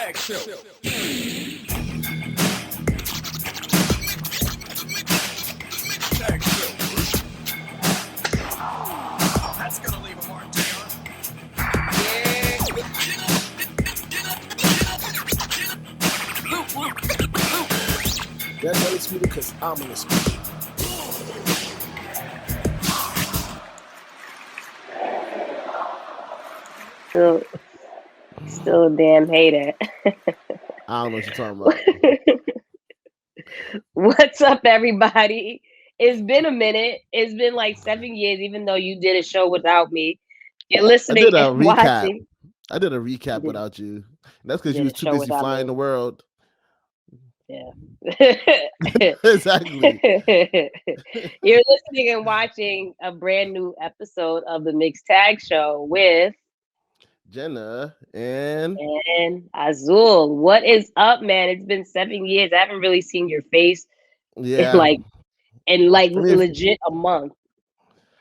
Tag Show. Tag Show. That's gonna leave a mark, Taylor. That's undisputed because I'm undisputed. Still a damn hater. I don't know what you're talking about. What's up, everybody? It's been a minute. It's been like 7 years, even though you did a show without me. You're listening and watching. I did a recap without you. That's because you was too busy flying the world. Yeah. Exactly. You're listening and watching a brand new episode of the Mixed Tag Show with Jenna and Azul. What is up, man? It's been 7 years. I haven't really seen your face in legit a month.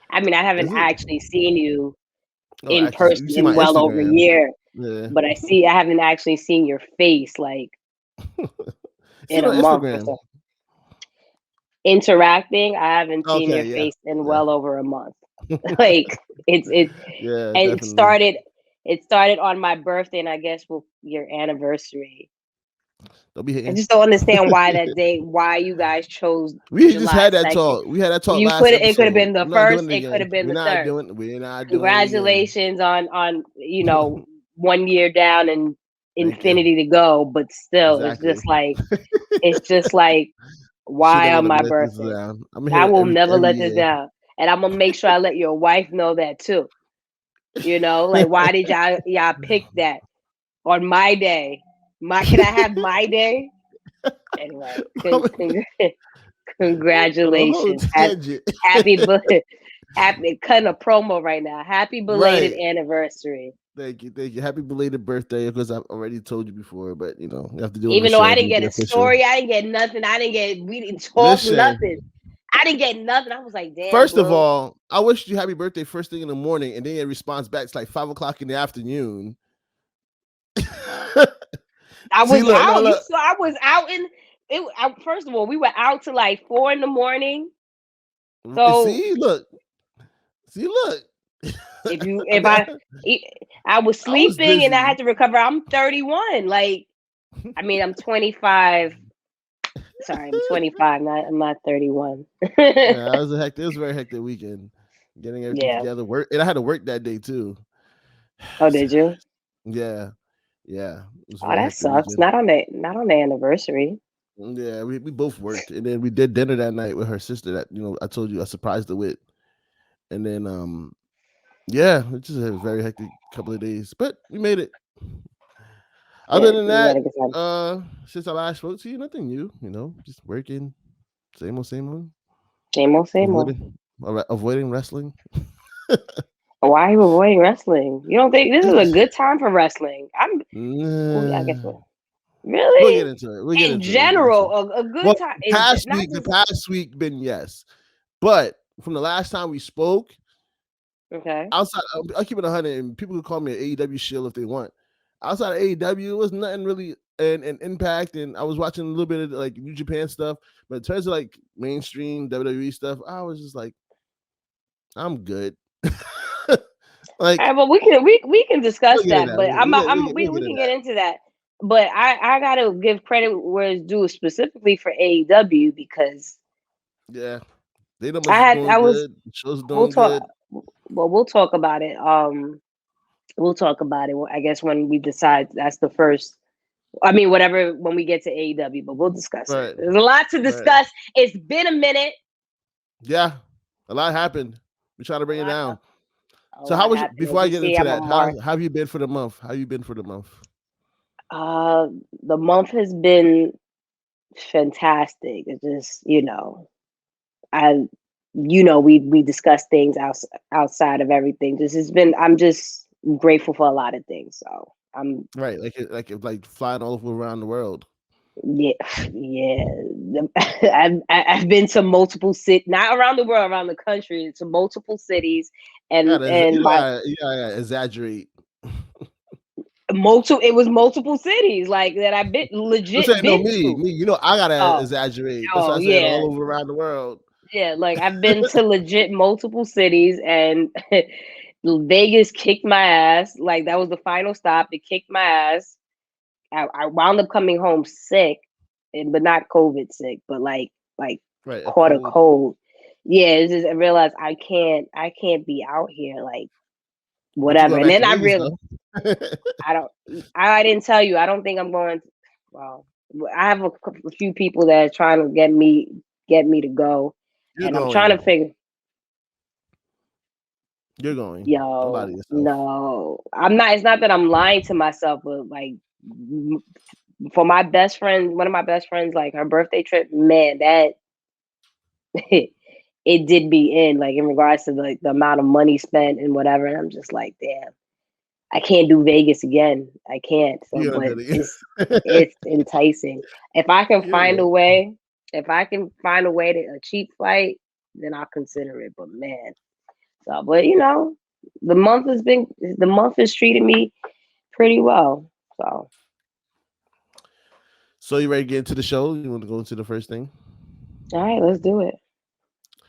I mean, I haven't actually seen you in person in well Instagram. over a year. Yeah. But I haven't actually seen your face like in a month or so. Interacting, I haven't seen your face in well over a month. Like it started on my birthday, and I guess your anniversary. Don't be hating. I just don't understand why that day, why you guys chose. We July just had that 2nd. talk. We had that talk. It could have been the first. It could have been the third. We're not doing. Congratulations on 1 year down and infinity to go. But still, exactly. it's just like why on my birthday? I will never let this down, and I'm gonna make sure I let your wife know that too. Like why did y'all pick that on my day? Can I have my day? Anyway, congratulations. Happy cutting a promo right now. Happy belated anniversary. Thank you. Happy belated birthday. Because I've already told you before, but you have to do it. Even though I didn't get a story, I didn't get nothing. We didn't talk nothing. I didn't get nothing. I was like, damn. First of all, I wished you happy birthday first thing in the morning, and then it responds back. It's like 5 o'clock in the afternoon. I was out. So I was out in it. First of all, we were out till like 4 a.m. So look. I was sleeping and I had to recover. I'm 31. Like, I mean, I'm 25. Sorry, I'm 25. I'm not 31. It was a very hectic weekend. Getting everything together. Work, and I had to work that day too. Oh, did you? Yeah. Oh, that sucks. Not on the anniversary. Yeah, we both worked, and then we did dinner that night with her sister. That I told you I surprised her with, and then it just had a very hectic couple of days, but we made it. Other than that, since I last spoke to you, nothing new. Just working, same old. Avoiding wrestling. Why are you avoiding wrestling? You don't think this is a good time for wrestling? I guess really. We'll get into it. In general, a good time. The past week been yes, but from the last time we spoke, okay. Outside, I keep it 100, and people can call me an AEW shill if they want. Outside of AEW, it was nothing really an impact, and I was watching a little bit of like New Japan stuff, but in terms of like mainstream WWE stuff, I was just like, I'm good. Like, all right, well, we can discuss that, but we can get into that. But I gotta give credit where it's due, specifically for AEW, because they don't. Good. Show's doing good. Well, we'll talk about it. We'll talk about it. I guess when we decide that's the first. I mean, whatever. When we get to AEW, but we'll discuss it. There's a lot to discuss. Right. It's been a minute. Yeah, a lot happened. We try to bring it down. So how was before I get into that? How have you been for the month? The month has been fantastic. It's just we discuss things outside of everything. I'm just grateful for a lot of things. So I'm right, like flying all around the world. Yeah. I've been to multiple cities, not around the world, around the country, to multiple cities, and exaggerate. It was multiple cities like that I've been I'm legit saying no, been to. me. You know, I gotta Oh, exaggerate. That's why oh I said yeah. all over around the world. Yeah, like I've been to legit multiple cities and Vegas kicked my ass. Like that was the final stop. It kicked my ass. I wound up coming home sick, but not COVID sick, but like Right, a caught a cold. cold. Yeah, it's just I realized I can't be out here like But you whatever. going And back then to I Vegas realized though? I don't. I didn't tell you. I don't think I'm going. Well, I have a few people that are trying to get me to go, You're and I'm trying to going. figure. You're going. Don't lie to Yo, yourself. no, I'm not. It's not that I'm lying to myself, but like for my best friend, one of my best friends, like her birthday trip, man, that it did be in like in regards to the amount of money spent and whatever. And I'm just like, damn, I can't do Vegas again. I can't. So, You're gonna but do it again. it's enticing. If I can You're find a going. way, if I can find a way to a cheap flight, then I'll consider it. But man, so but the month has treated me pretty well. So So you ready to get into the show? You want to go into the first thing? all right, let's do it.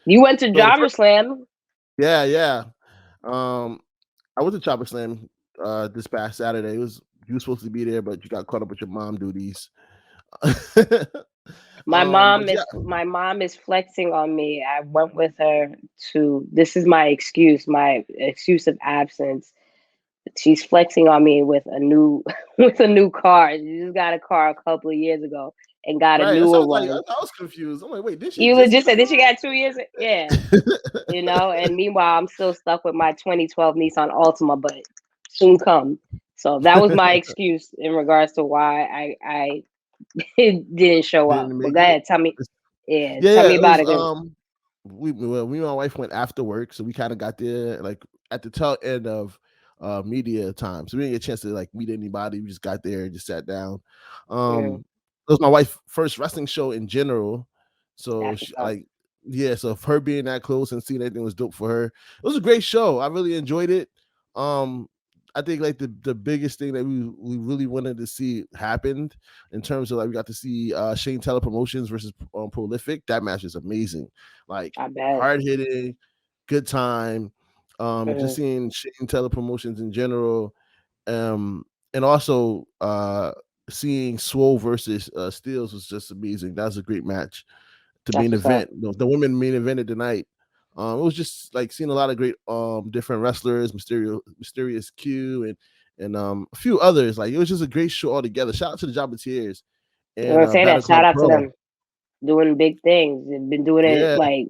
You went to So the first, Jobberslam. yeah. Um, I went to Chopper Slam this past Saturday. You were supposed to be there, but you got caught up with your mom duties. But yeah, My mom is flexing on me. I went with her to this is my excuse of absence. She's flexing on me with a new with a new car. She just got a car a couple of years ago and got a right. That's how I newer was like, one. I was confused. I'm like, wait, did she You just legit get a said this she car? got 2 years? Yeah. And meanwhile I'm still stuck with my 2012 Nissan Altima, but soon come. So that was my excuse in regards to why I didn't show up. Didn't But make go it. ahead, yeah, Yeah, tell yeah. me It about was it. we and my wife went after work, so we kind of got there like at the tail end of media time. So we didn't get a chance to like meet anybody. We just got there and just sat down. Mm, It was my wife's first wrestling show in general. So that's she what's up. like yeah, so her being that close and seeing everything was dope for her. It was a great show. I really enjoyed it. Um I think like the biggest thing that we really wanted to see happened in terms of like we got to see Shane Taylor Promotions versus Prolific. That match is amazing, like I bet. hard hitting, good time. Just Mm, seeing Shane Taylor Promotions in general, um, and also seeing Swole versus Steels was just amazing. That was a great match. The that's main what's up. event, the women main evented tonight. It was just like seeing a lot of great different wrestlers, Mysterious Q and a few others. Like it was just a great show altogether. Shout out to the Jobbeteers I'm and gonna say Battle that. Shout Club out to Pro. them doing big things. They've been doing it Yeah, like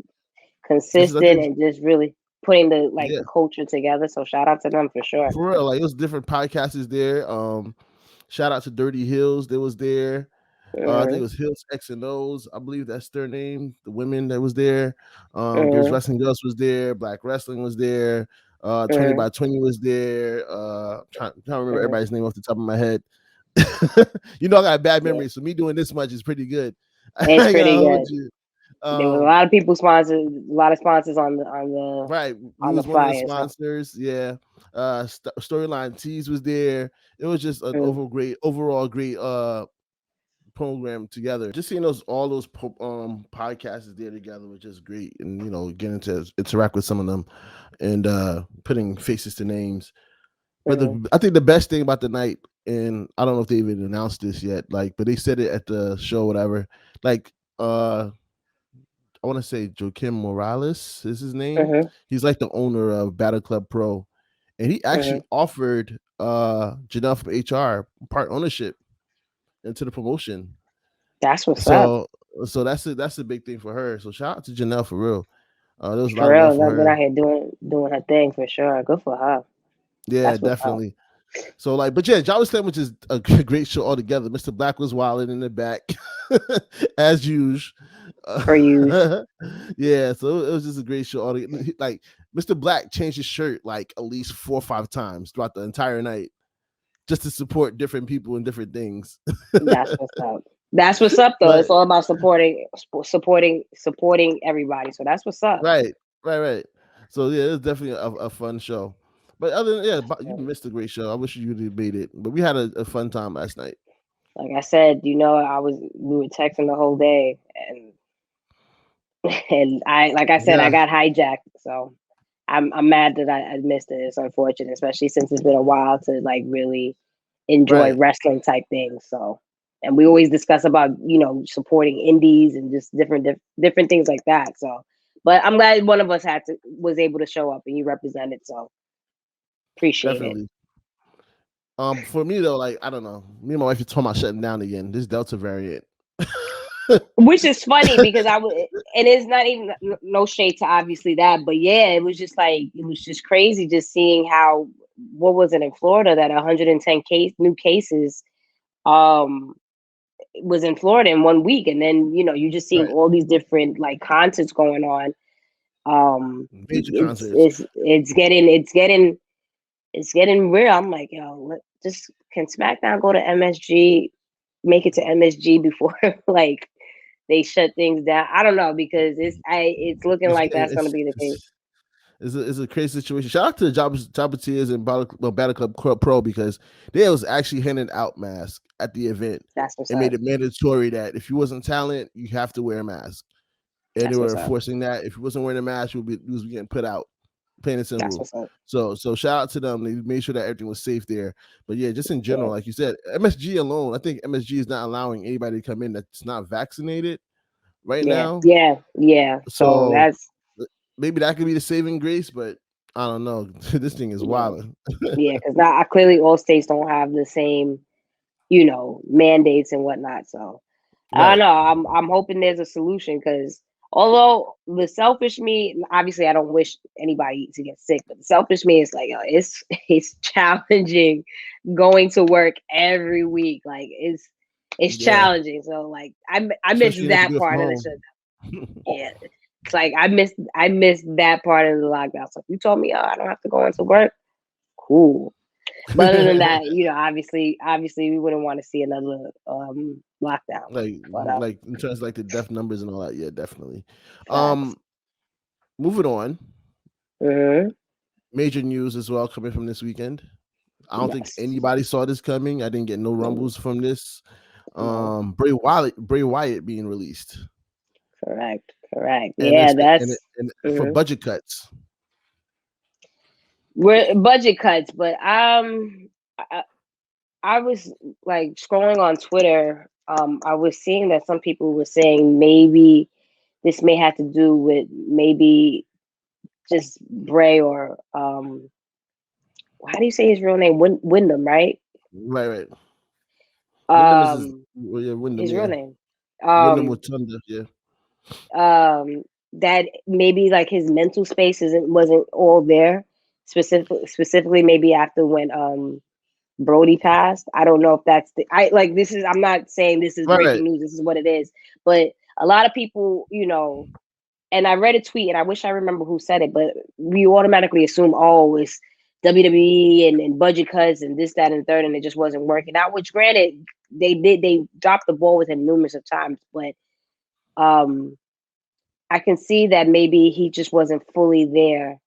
this is I consistent think and just really putting yeah the culture together. So shout out to them for sure. for real. Like it was different podcasters there. Shout out to Dirty Hills. They was there. I think it Mm, was Hills X and O's. I believe that's their name. The women that was there. There's mm, Wrestling Girls was there. Black Wrestling was there. 20 mm, by 20 was there. Trying to remember mm. everybody's name off the top of my head. You know, I got bad Yeah, memory, so me doing this much is pretty good. it's I gotta pretty hold good. you. There was a Um, lot of people sponsored, a lot of sponsors right. We on the was one of the flyer. So sponsors. Yeah. Storyline Tees was there. It was just an mm, overall great program together. Just seeing all those podcasts there together was just great, and getting to interact with some of them and putting faces to names. But mm, I think the best thing about the night, and I don't know if they even announced this yet, like, but they said it at the show, whatever. Like, I want to say Joaquin Morales is his name. mm-hmm, He's like the owner of Battle Club Pro, and he mm-hmm. actually offered Janelle from HR part ownership into the promotion. That's what's up. So that's a big thing for her. So shout out to Janelle for real. There was a For lot of love real, for they've been her. out here doing her thing for sure. Good for her. Yeah, That's what's up. definitely. So like, but yeah, Java Slam, which is a great show altogether. Mr. Black was wilding in the back, as usual. For you. Yeah, so it was just a great show. Like Mr. Black changed his shirt like at least 4 or 5 times throughout the entire night, just to support different people and different things. That's what's up. That's what's up though. But It's all about supporting everybody. So that's what's up. right. So yeah, it's definitely a fun show. But other than you missed a great show. I wish you would have made it, but we had a fun time last night. Like I said, we were texting the whole day, and like I said, I Yeah, got hijacked. So I'm mad that I missed it. It's unfortunate, especially since it's been a while to like really enjoy right. wrestling type things. So, and we always discuss about supporting indies and just different things like that. So, but I'm glad one of us was able to show up and you represented. So appreciate it. Definitely. For me though, like I don't know, me and my wife are talking about shutting down again. This Delta variant. Which is funny because I would, and it's not even no shade to obviously that, but yeah, it was just like it was just crazy just seeing how what was it in Florida that 110 new cases um was in Florida in 1 week, and then you're just seeing Right. all these different like concerts going on. Major It's concerts. it's getting real. I'm like, just can SmackDown go to MSG, make it to MSG before like they shut things down. I don't know because it's looking It's like getting that's going to be the case. it's a crazy situation. Shout out to the Jobberslam and Battle Club Pro because they was actually handing out masks at the event That's what's and up. made it mandatory that if you wasn't talent, you have to wear a mask. And they That's were what's up. enforcing that. If you wasn't wearing a mask, you was getting put out. Plain and That's simple. what's up. So shout out to them. They made sure that everything was safe there. But yeah, just in Yeah. general, like you said, MSG alone, I think MSG is not allowing anybody to come in that's not vaccinated right Yeah. now. Yeah. Yeah. So So that's maybe that could be the saving grace, but I don't know. This thing is yeah. wilding. Yeah. Because now clearly all states don't have the same, mandates and whatnot. So I don't Right. know. I'm hoping there's a solution because although the selfish me, obviously I don't wish anybody to get sick, but the selfish me is like, it's challenging going to work every week. Like it's Yeah. challenging. So like I miss Especially you have to that do it from part of the home. shit. Yeah. It's like I missed that part of the lockdown. So if you told me, I don't have to go into work, cool. But other than that, obviously we wouldn't want to see another lockdown. But like in terms of like the death numbers and all that. Yeah, definitely. facts. Um, moving on. Hmm. Major news as well coming from this weekend. I don't think Yes. anybody saw this coming. I didn't get no No. rumbles from this. No. Bray Wyatt being released, Correct. Correct. and Yeah, and for mhm. budget cuts. We're budget cuts, but I was like scrolling on Twitter. I was seeing that some people were saying maybe this may have to do with maybe just Bray or how do you say his real name? Wyndham, right? Right, right. Wyndham is his, Um, well, yeah, Wyndham, his real yeah. name. Wyndham Um, with Thunder, yeah. that maybe like his mental space wasn't all there. Specifically, maybe after when Brody passed. I don't know if that's I like this is. I'm not saying this is breaking Right. news. This is what it is. But a lot of people, and I read a tweet, and I wish I remember who said it, but we automatically assume, oh, it's WWE and budget cuts and this, that, and third, and it just wasn't working out. Which, granted, they dropped the ball with him numerous of times, but um, I can see that maybe he just wasn't fully there,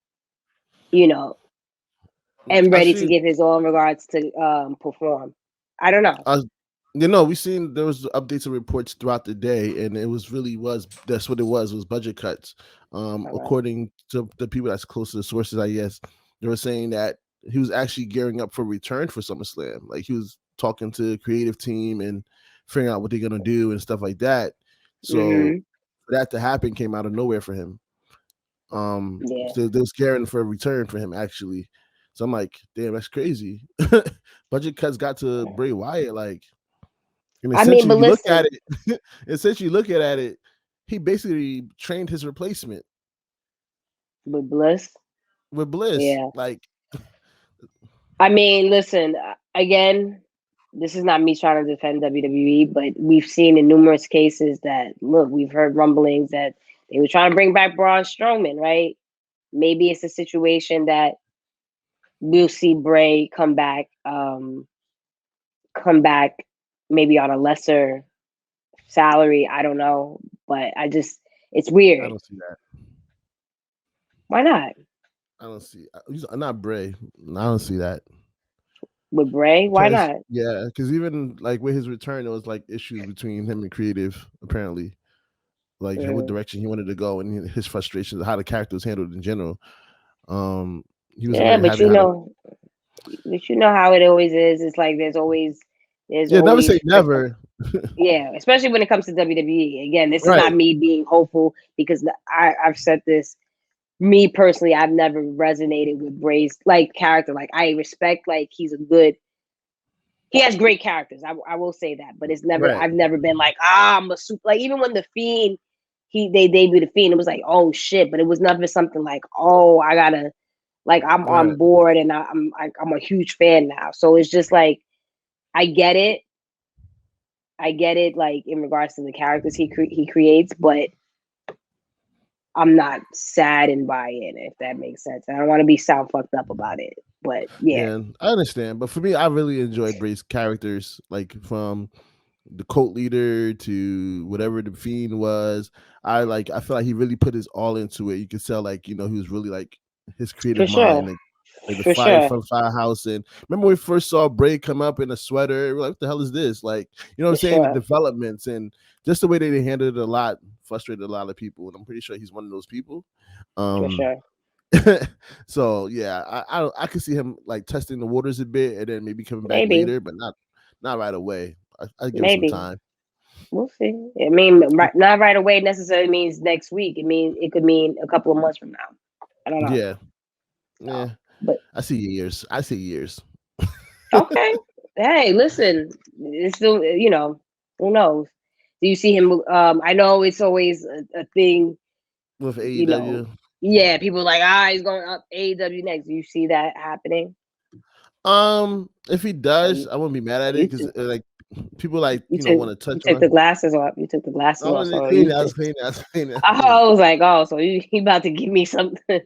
you know, and I ready to see. give his all in regards to perform. I don't know. I we seen there was updates and reports throughout the day, and it was that's what it was budget cuts. All right. According to the people that's close to the sources, I guess they were saying that he was actually gearing up for return for SummerSlam. Like he was talking to the creative team and figuring out what they're gonna do and stuff like that. So Mm-hmm. for that to happen came out of nowhere for him. Yeah. So they was gearing for a return for him actually. So I'm like, damn, that's crazy. Budget cuts got to Bray Wyatt, like, and I mean, essentially, but if you look at listen, it, he basically trained his replacement with Bliss, with Bliss. yeah. Like, I mean, listen, again, this is not me trying to defend WWE, but we've seen in numerous cases that, look, we've heard rumblings that they were trying to bring back Braun Strowman, right? Maybe it's a situation that we'll see Bray come back maybe on a lesser salary. I don't know, but it's I weird. don't see that. Why not? I don't see. Not Bray. I don't see that. With Bray? Why Because not? yeah, because even like with his return, there was like issues between him and creative. Apparently, like what Mm. direction he wanted to go and his frustrations, how the character was handled in general. He was Yeah, already but having had a you know how it always is. It's like there's yeah. Never always say never. yeah, especially when it comes to WWE. Again, this is not Right, me being hopeful because I've said this. Me personally, I've never resonated with Bray's like character. Like I respect, like he has great characters. I will say that, but right, I've never been like I'm a super like even when the Fiend they debuted the Fiend, it was like oh shit, but it was never something like oh I gotta like I'm on right. board and I'm a huge fan now. So it's just like I get it. I get it, like in regards to the characters he creates, but I'm not saddened by it, if that makes sense. I don't want to be sound fucked up about it, but yeah, Yeah, I understand. But for me, I really enjoyed Bray's characters, like from the cult leader to whatever the Fiend was. I feel like he really put his all into it. You could tell like, he was really like his for creative mind, sure, like the for fire sure, from Firehouse. And remember when we first saw Bray come up in a sweater, we're like, what the hell is this? Like, you know what I'm for saying? The sure, developments and just the way that they handled it a lot frustrated a lot of people. And I'm pretty sure he's one of those people. for Um sure. so yeah, I could see him like testing the waters a bit and then maybe coming back Maybe, later, but not right away. I give it some maybe time. we'll see. I mean, not right away necessarily means next week. It could mean a couple of months from now. I don't know, Yeah, yeah. but I see years. I see years okay. Hey, listen, it's still who knows. Do you see him? I know it's always a thing. with You know, AEW. yeah, people are like he's going up AEW next. Do you see that happening? If he Oh, does, I wouldn't be mad at it because like people like want to you touch took the on. glasses off. You took the glasses I'm off. gonna So clean you it. I took. was cleaning. I was cleaning. I was cleaning. I was like, oh, so he about to give me something,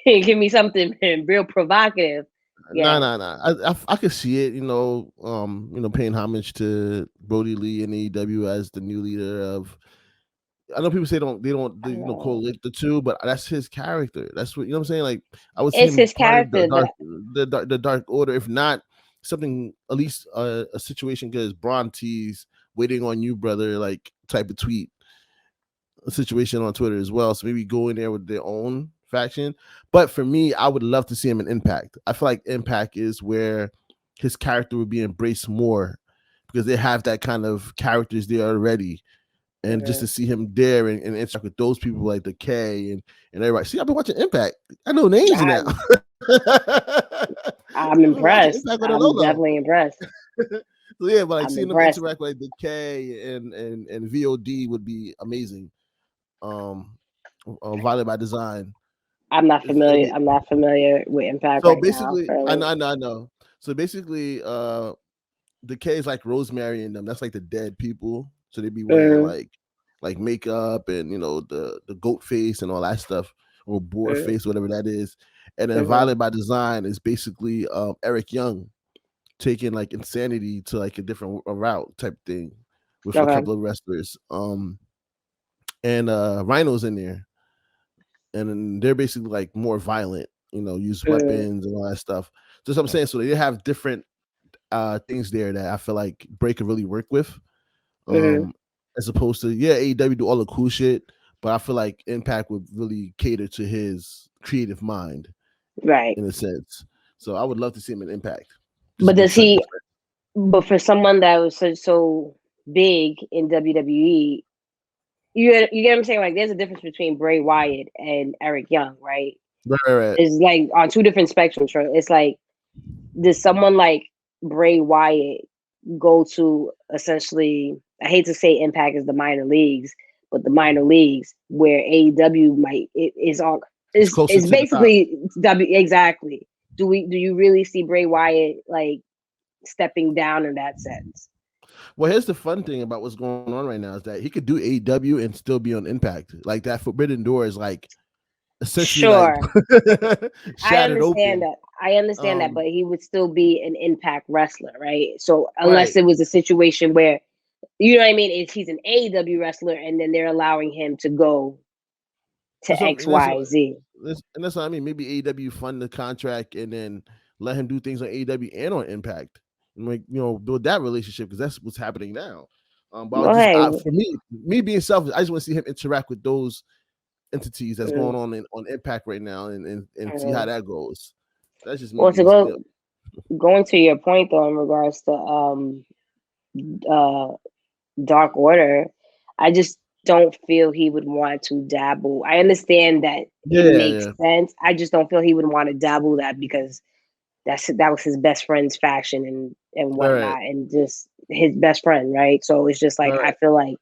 give me something real provocative. No, Yeah, no, no. I could see it. Paying homage to Brody Lee and AEW as the new leader of. I know people say they I know. correlate the two, but that's his character. That's what I'm saying. Like I would see It's him his part of the character, but dark order, if not something at least a situation because Braun tees waiting on you, brother, like type of tweet a situation on Twitter as well. So maybe go in there with their own faction. But for me, I would love to see him in Impact. I feel like Impact is where his character would be embraced more because they have that kind of characters there already. And just to see him there and interact with those people like the K and everybody. See, I've been watching Impact. I know names now. I'm, I've I'm been watching impressed. Impact with a I'm Lolo. definitely impressed. So yeah, but like I'm seeing them impressed. interact with like the K and VOD would be amazing. Um, Violent by Design. I'm not It'll familiar. be I'm not familiar with Impact so right now. basically. I Currently. know, I know, I know. So basically, the K is like Rosemary and them. That's like the dead people. So they be wearing Mm, like makeup and the goat face and all that stuff or boar mm, face, whatever that is. And then mm-hmm. Violent by Design is basically Eric Young taking like insanity to like a different route type thing with a Okay. couple of wrestlers. And Rhino's in there. And then they're basically like more violent, use Mm, weapons and all that stuff. Just what I'm saying. So they have different things there that I feel like Bray could really work with. mm-hmm. As opposed to AEW do all the cool shit, but I feel like Impact would really cater to his creative mind Right. in a sense. So I would love to see him in Impact. Just But be does something he? different. But for someone that was so big in WWE, you get what I'm saying? Like, there's a difference between Bray Wyatt and Eric Young, right? Right, right, right. It's like on two different spectrums. Right? It's like, does someone like Bray Wyatt go to essentially? I hate to say Impact is the minor leagues, but the minor leagues where AEW is on It's closer is to the top. basically exactly. Do you really see Bray Wyatt like stepping down in that sense? Well, here's the fun thing about what's going on right now is that he could do AEW and still be on Impact. Like that Forbidden Door is like essentially like Sure, I shattered understand open. that. I understand that, Um, but he would still be an Impact wrestler, right? So unless right. it was a situation where you know what I mean, if he's an AEW wrestler and then they're allowing him to go to That's what, X, Y, Z. And that's what I mean. Maybe AEW fund the contract and then let him do things on AEW and on Impact, and like build that relationship because that's what's happening now. But Well, hey, for me being selfish, I just want to see him interact with those entities that's mm, going on Impact right now and see how mm. that goes. That's just me Well, to being going to your point though in regards to uh Dark Order, I just don't feel he would want to dabble. I understand that it makes yeah sense. I just don't feel he would want to dabble that because that was his best friend's faction and all right whatnot, and just his best friend, right? So it's just like all I right feel like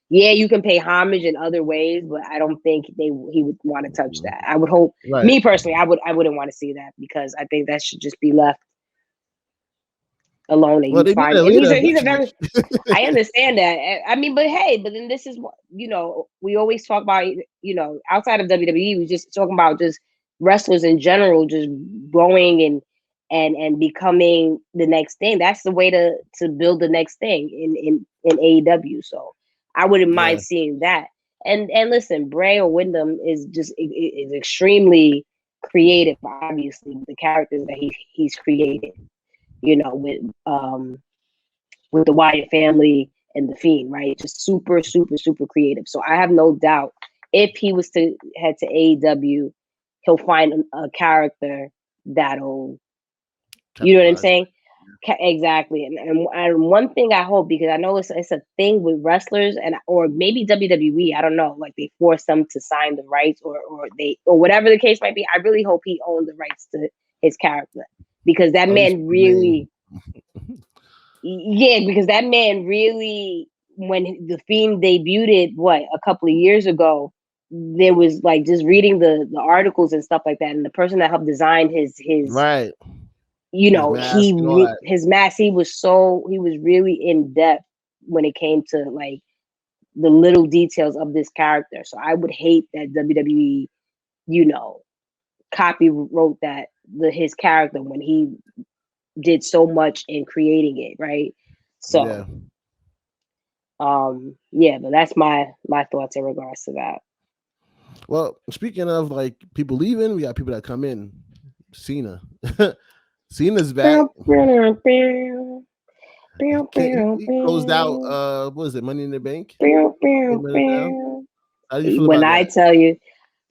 yeah, you can pay homage in other ways, but I don't think he would want to touch that. I would hope right. me personally, I wouldn't want to see that because I think that should just be left alone and Well, you they need find a and leader he's a eventually. very I understand that. I mean, but hey, but then this is what we always talk about. Outside of WWE, we just talking about just wrestlers in general, just growing and becoming the next thing. That's the way to build the next thing in AEW. So I wouldn't Yeah, mind seeing that. And listen, Bray or Wyndham is just is extremely creative. Obviously, the characters that he's created. With the Wyatt family and the Fiend, right? Just super, super, super creative. So I have no doubt if he was to head to AEW, he'll find a character that'll, you know what I'm capitalize. saying? Exactly. And one thing I hope, because I know it's a thing with wrestlers and or maybe WWE, I don't know, like they force them to sign the rights or whatever the case might be. I really hope he owns the rights to his character because that At least man for the name. really yeah, because that man really, when the Fiend debuted, what a couple of years ago, there was like just reading the articles and stuff like that, and the person that helped design his Right. His mask and all that. his mask, he was really in depth when it came to like the little details of this character. So I would hate that WWE, you know, copy wrote that his character when he did so much in creating it, right? Yeah. So yeah, but that's my thoughts in regards to that. Well, speaking of like people leaving, we got people that come in. Cena. Cena's back. He closed out what was it, Money in the Bank? Came in down. How do you feel When about I that? tell you,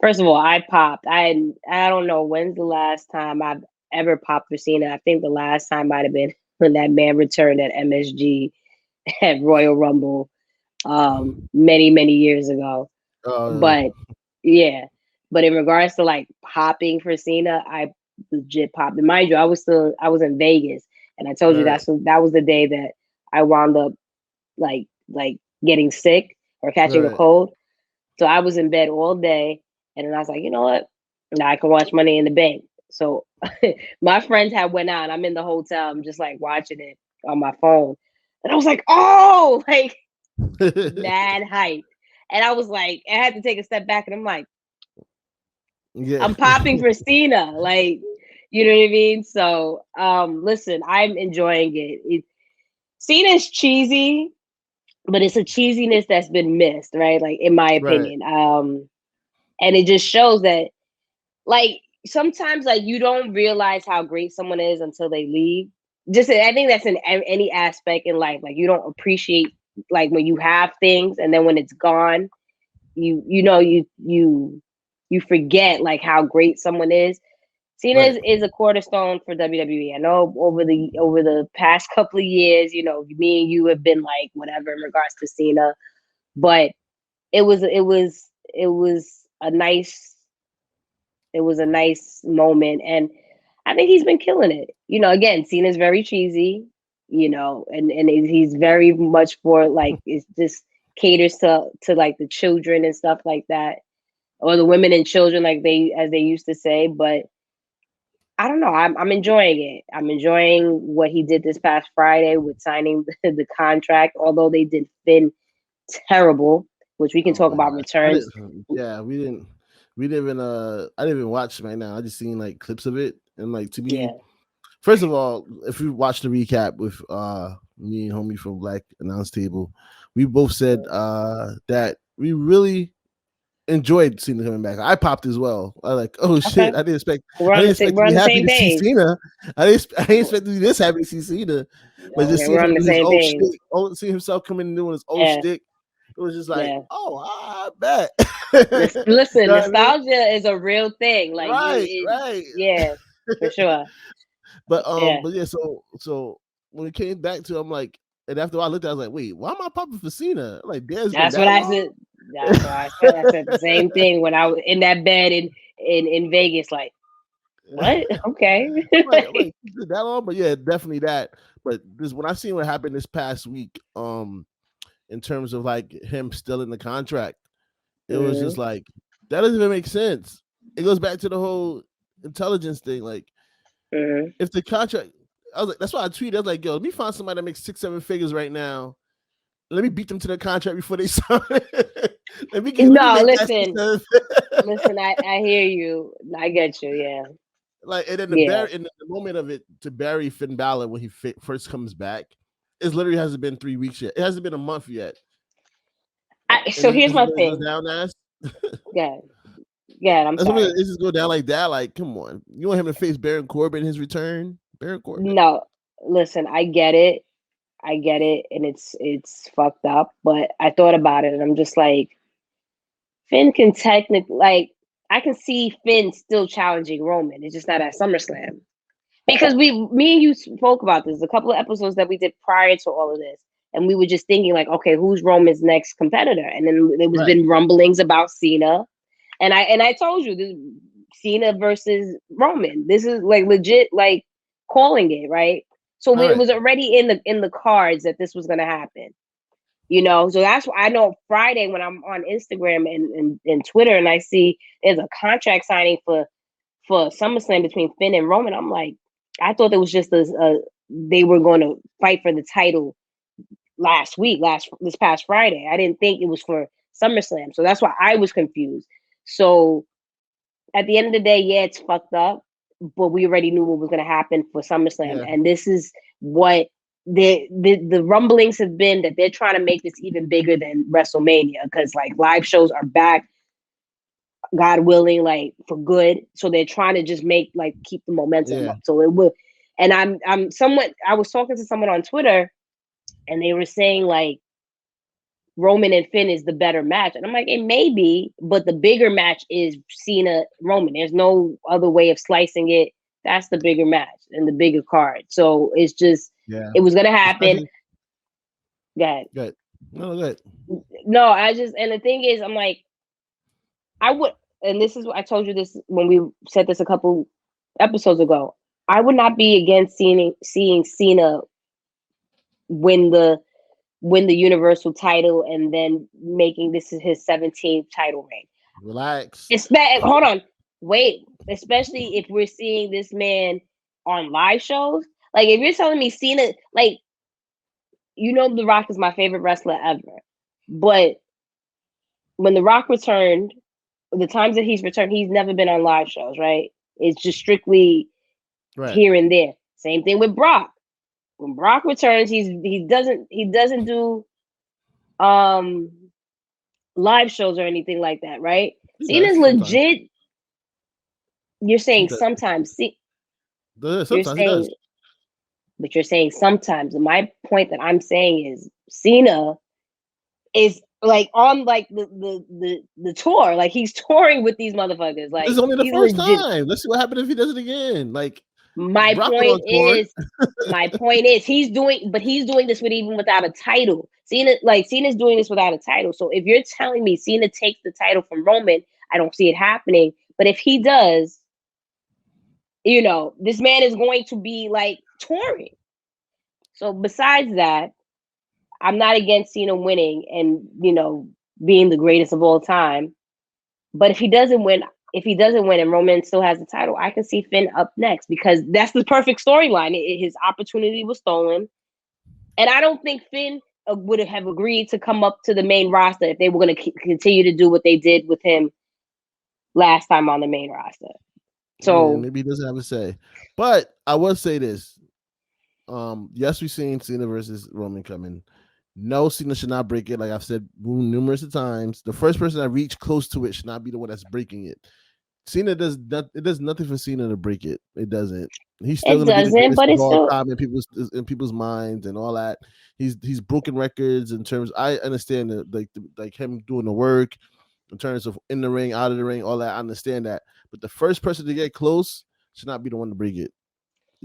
first of all, I popped. I don't know when's the last time I've ever popped for Cena. I think the last time might have been when that man returned at MSG at Royal Rumble many years ago. Uh But yeah, but in regards to like popping for Cena, I legit popped. And mind you, I was in Vegas, and I told you right, that was the day that I wound up like getting sick or catching a right. cold. So I was in bed all day, and then I was like, you know what? Now I can watch Money in the Bank. So my friends had went out. And I'm in the hotel. I'm just like watching it on my phone, and I was like, oh, like mad hype. And I was like, I had to take a step back, and I'm like, Yeah. I'm popping for Cena, like, you know what I mean? So, listen, I'm enjoying it. Cena's cheesy, but it's a cheesiness that's been missed, right? Like, in my Right. opinion. And it just shows that, like, sometimes, like, you don't realize how great someone is until they leave. Just, I think that's in any aspect in life. Like, you don't appreciate, like, when you have things, and then when it's gone, you forget like how great someone is. Cena Right. is a cornerstone for WWE. I know over the past couple of years, me and you have been like whatever in regards to Cena, but it was a nice moment, and I think he's been killing it. Again, Cena's very cheesy, and he's very much for like it's just caters to like the children and stuff like that, or the women and children, like they used to say. But I don't know. I'm enjoying it. I'm enjoying what he did this past Friday with signing the contract. Although they did Finn terrible, which we can Oh talk my about gosh. I returns. didn't yeah, we didn't even I didn't even watch right now. I just seen like clips of it. And like to me, Yeah. first of all, if you watch the recap with me and homie from Black Announce Table, we both said that we really enjoyed Cena coming back. I popped as well. I like, oh shit! Okay. I didn't expect. We're I on didn't the expect to we're be on the happy same to see page. Cena. I didn't expect to be this happy to see Cena, but just Okay, seeing we're on him the in his same old page. shtick, seeing himself coming and doing his old Yeah, shtick, it was just like, yeah. oh, I bet. You Listen, know what I mean? nostalgia is a real thing. Like Right, right. yeah, for sure. Yeah. But yeah. So when it came back to, I'm like, and after I looked, I was like, wait, why am I popping for Cena? Like, damn, it's been That's what that I long. said. That's what I said. I said the same thing when I was in that bed in Vegas. Like, what? Okay. I'm like, is it that long? But yeah, definitely that. But this, when I seen what happened this past week, in terms of like him still in the contract, it was just Mhm, like that doesn't even make sense. It goes back to the whole intelligence thing. Like, mhm. if the contract, I was like, that's why I tweeted. I was like, yo, let me find somebody that makes 6-7 figures right now. Let me beat them to the contract before they sign. let me No, make that listen, 6-7. listen. I hear you. I get you. Yeah, Like, and then yeah. in the moment of it, to bury Finn Balor when he first comes back, it literally hasn't been 3 weeks yet. It hasn't been a month yet, and So then here's this is my what it goes thing. down as. Yeah, yeah. I'm That's what it sorry. just go down like that. Like, come on, you want him to face Baron Corbin in his return? Baron Corbin. No, listen. I get it. I get it, and it's fucked up. But I thought about it, and I'm just like, Finn can technically, like, I can see Finn still challenging Roman. It's just not at SummerSlam because me and you spoke about this a couple of episodes that we did prior to all of this, and we were just thinking like, okay, who's Roman's next competitor? And then there was Right. been rumblings about Cena, and I told you this Cena versus Roman. This is like legit, like calling it right. So All it right. was already in the cards that this was going to happen. So that's why I know Friday when I'm on Instagram and Twitter and I see there's a contract signing for SummerSlam between Finn and Roman. I'm like, I thought it was just they were going to fight for the title this past Friday. I didn't think it was for SummerSlam, so that's why I was confused. So at the end of the day, yeah, it's fucked up, but we already knew what was going to happen for SummerSlam, Yeah. and this is what the rumblings have been that they're trying to make this even bigger than WrestleMania because like live shows are back, God willing, like for good. So they're trying to just keep the momentum Yeah. up. So it will, and I'm somewhat. I was talking to someone on Twitter, and they were saying like Roman and Finn is the better match. And I'm like, it may be, but the bigger match is Cena Roman. There's no other way of slicing it. That's the bigger match and the bigger card. So it's just, Yeah. it was going to happen. Especially Go ahead. good. No, good. No, and the thing is, I'm like, I would, and this is what I told you this when we said this a couple episodes ago. I would not be against seeing Cena win the universal title and then making this is his 17th title reign. Relax. Hold on, wait. Especially if we're seeing this man on live shows. Like if you're telling me Cena, like The Rock is my favorite wrestler ever, but when The Rock returned, the times that he's returned, he's never been on live shows, right? It's just strictly Right. here and there. Same thing with Brock. When Brock returns, he doesn't do um live shows or anything like that, right? He Cena's does sometimes. legit. You're He saying does. sometimes. See, you're Sometimes he does. saying, but you're saying sometimes. And my point that I'm saying is Cena is like on like the tour. Like he's touring with these motherfuckers. This Like is only the he's first legit. time. Let's see what happens if he does it again. Like, My Brock went point on tour. is, he's doing this with even without a title. Cena's doing this without a title. So if you're telling me Cena takes the title from Roman, I don't see it happening. But if he does, this man is going to be like touring. So besides that, I'm not against Cena winning and being the greatest of all time. But if he doesn't win and Roman still has the title, I can see Finn up next because that's the perfect storyline. His opportunity was stolen, and I don't think Finn would have agreed to come up to the main roster if they were going to continue to do what they did with him last time on the main roster. Yeah, So maybe he doesn't have a say. But I will say this. Yes, we've seen Cena versus Roman coming. No, Cena should not break it. Like I've said numerous times, the first person that reached close to it should not be the one that's breaking it. Cena does not. It does nothing for Cena to break it. It doesn't. He's still It going to be the doesn't, greatest but of it's all still. time in people's minds and all that. He's broken records in terms. I understand that like him doing the work in terms of in the ring, out of the ring, all that. I understand that. But the first person to get close should not be the one to break it.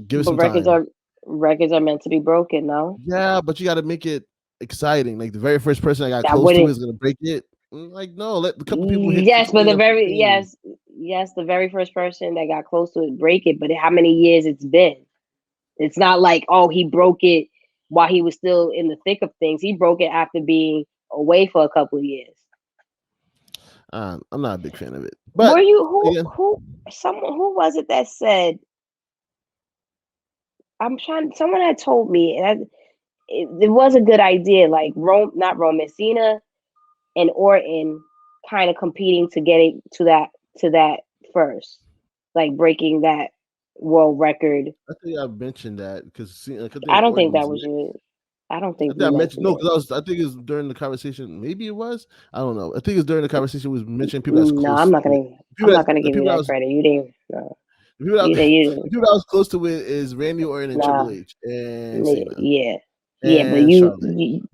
Give it But some time. records are meant to be broken, no? Yeah, but you got to make it exciting. Like the very first person that got That close to it wouldn't. is going to break it. Like no, let a couple people hit Yes, but 15 the or very 15. yes, the very first person that got close to it break it. But how many years it's been? It's not like, oh, he broke it while he was still in the thick of things. He broke it after being away for a couple of years. I'm not a big fan of it. Were But you again, who was it that said, someone had told me, and it was a good idea, like not Roman, Cena and Orton kind of competing to get it to that first, like breaking that world record. I think I mentioned that because I I think don't Orton think that was was next. you. I don't I think think you I mentioned mentioned no it. because I think it's during the conversation. Maybe it was. I don't know. I think it's during the conversation was mentioning people that's No, close to it. I'm not gonna The give you people that that was credit. You didn't. No, the people that, you the didn't. people that was close to it is Randy Orton and Triple Nah, H and Cena yeah, yeah, but and Charlotte. you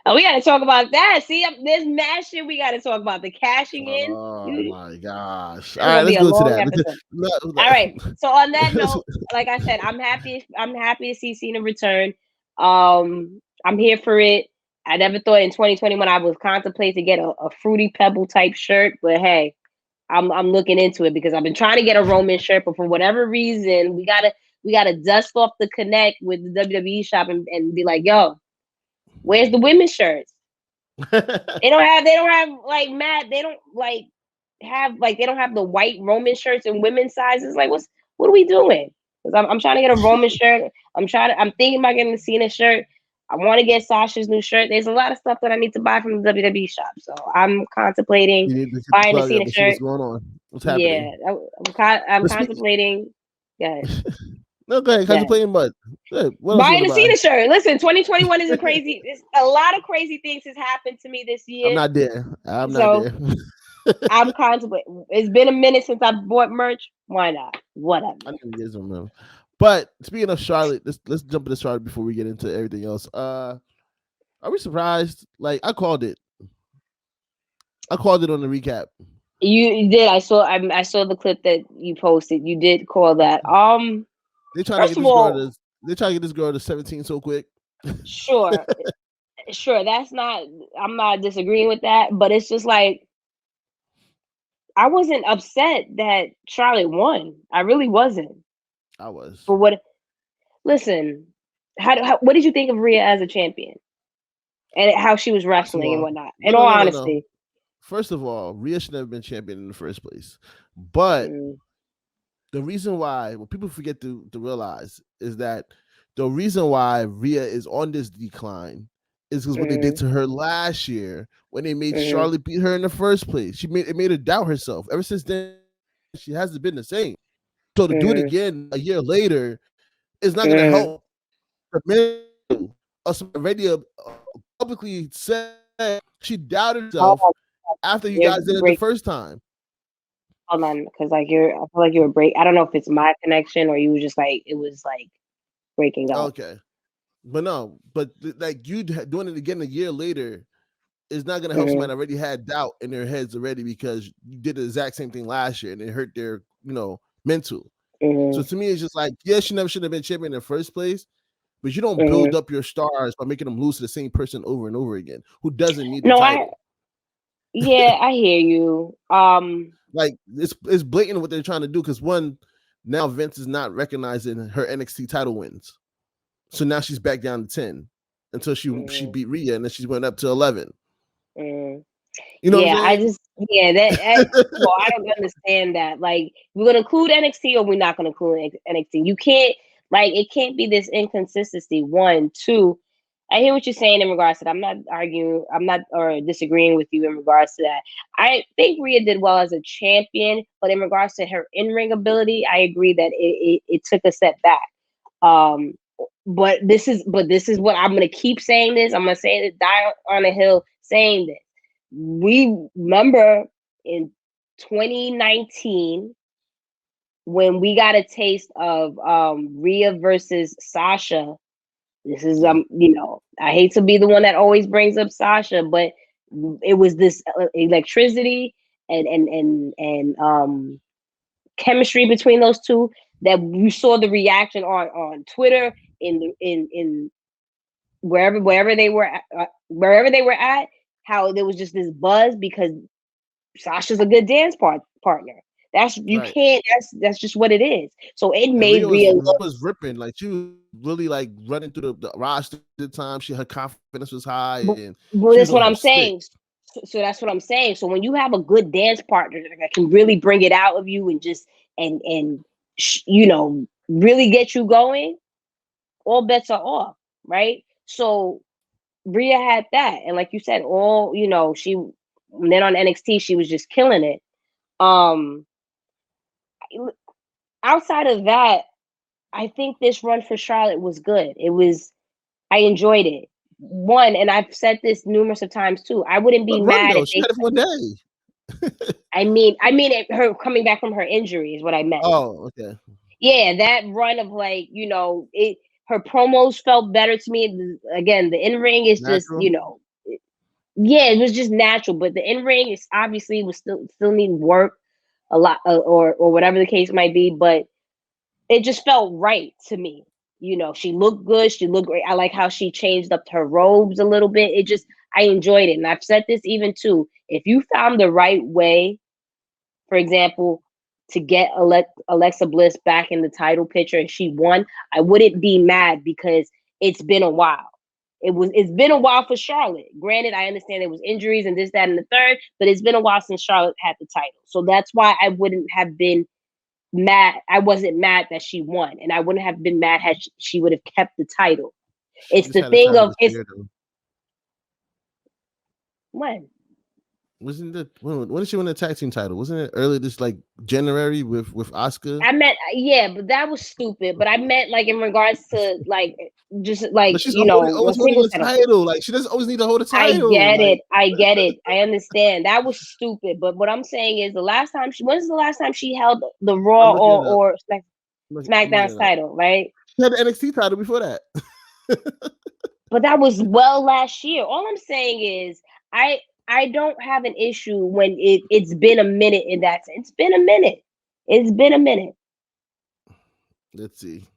Oh, we gotta talk about that. See, there's mad shit we gotta talk about. The cashing in. Oh my gosh! All It's right, gonna be let's a go to long that. episode. All right. So on that note, like I said, I'm happy to see Cena return. I'm here for it. I never thought in 2021 I was contemplating to get a fruity pebble type shirt, but hey, I'm looking into it because I've been trying to get a Roman shirt, but for whatever reason, we gotta dust off the connect with the WWE shop and be like, yo, where's the women's shirts? They don't have like Matt, they don't like have like they don't have the white Roman shirts in women's sizes. Like what are we doing? Because I'm trying to get a Roman shirt. I'm thinking about getting the Cena shirt. I want to get Sasha's new shirt. There's a lot of stuff that I need to buy from the WWE shop. So I'm contemplating You need to get the buying the plug up Cena and see what's shirt. going on. What's Yeah, happening? I'm Let's speak. contemplating. Yeah, No, go ahead. How's you yeah. playing mud? Good. What else you Buying want to the buy? Cena shirt. Listen, 2021 is a lot of crazy things has happened to me this I'm year. not there. I'm not So there. I'm contemplating. It's been a minute since I bought merch. Why not? Whatever. I know you guys don't know. But speaking of Charlotte, let's jump into Charlotte before we get into everything else. Are we surprised? Like I called it. I called it on the recap. You did. I saw the clip that you posted. You did call that. They trying to First get of this girl all, to. They trying to get this girl to 17 so quick. sure, sure. That's not. I'm not disagreeing with that, but it's just like I wasn't upset that Charlotte won. I really wasn't. I was. But what? Listen, what did you think of Rhea as a champion and how she was First of wrestling and all, whatnot? no, In no, all no, no, no. honesty. First of all, Rhea should have been champion in the first place. But Mm, the reason why, what people forget to realize is that the reason why Rhea is on this decline is because what they did mm, to her last year when they made mm, Charlotte beat her in the first place. It made her doubt herself. Ever since then, she hasn't been the same. So to do it mm, again a year later is not going to mm. help her mental. Us already publicly said she doubted Hold herself on, after you you're guys did it the break. first time. Hold on, because like I feel like you were break. I don't know if it's my connection or you was just like it was like breaking up. Okay. But no, but like you doing it again a year later is not going to help Mm-hmm, somebody that already had doubt in their heads already because you did the exact same thing last year and it hurt their, mental. So mm-hmm, to me, it's just like, yes, she never should have been champion in the first place, but you don't build mm-hmm. up your stars by making them lose to the same person over and over again who doesn't need the No, title. I hear you. Like it's blatant what they're trying to do because one, now Vince is not recognizing her NXT title wins. So now she's back down to 10 until she Mm-hmm, beat Rhea and then she went up to 11. mm-hmm. You know what Yeah, I'm that saying? well, I don't understand that. Like, we're gonna include NXT or we're not gonna include NXT. You can't like it can't be this inconsistency. One, two. I hear what you're saying in regards to that. I'm not arguing. I'm not or disagreeing with you in regards to that. I think Rhea did well as a champion, but in regards to her in ring ability, I agree that it took a step back. Um, but this is what I'm gonna keep saying this. I'm gonna say this, die on a hill saying this. We remember in 2019 when we got a taste of Rhea versus Sasha. This is I hate to be the one that always brings up Sasha, but it was this electricity and chemistry between those two that you saw the reaction on Twitter in wherever they were at, how there was just this buzz because Sasha's a good dance partner. That's you Right. can't. That's just what it is. So it And made Rhea Rhea look. was ripping. Like she was really like running through the roster at the time. Her confidence was high But, and but she that's was what on her I'm stick. saying. So that's what I'm saying. So when you have a good dance partner that can really bring it out of you and just and really get you going, all bets are off, right? So Rhea had that, and like you said, she and then on NXT she was just killing it. Outside of that, I think this run for Charlotte was good. I enjoyed it. One, and I've said this numerous of times too. I wouldn't be What run mad though? if She they. had it for 1 day. I mean, her coming back from her injury is what I meant. Oh, okay. Yeah, that run of it. Her promos felt better to me. Again, the in ring is just Natural. yeah, it was just natural. But the in ring is obviously was still need work a lot, or whatever the case might be. But it just felt right to me. She looked good. She looked great. I like how she changed up her robes a little bit. I enjoyed it. And I've said this even too. If you found the right way, for example, to get Alexa Bliss back in the title picture and she won, I wouldn't be mad because it's been a while. It's been a while for Charlotte. Granted, I understand there was injuries and this, that, and the third, but it's been a while since Charlotte had the title. So that's why I wouldn't have been mad. I wasn't mad that she won, and I wouldn't have been mad had she would have kept the title. She It's just the had a thing title of this it's year though. when Wasn't it when did she win the tag team title? Wasn't it early this like January with Asuka? I meant, yeah, but that was stupid. But I meant like in regards to just But she's always a holding single the title. title. Like she doesn't always need to hold a I title. get Like it. I get it. I understand. That was stupid. But what I'm saying is when's the last time she held the I'm Raw looking it up. I'm looking SmackDown's it up. title, right? She had the NXT title before that. But that was well last year. All I'm saying is I I don't have an issue when it's been a minute in that sense. It's been a minute. It's been a minute. Let's see.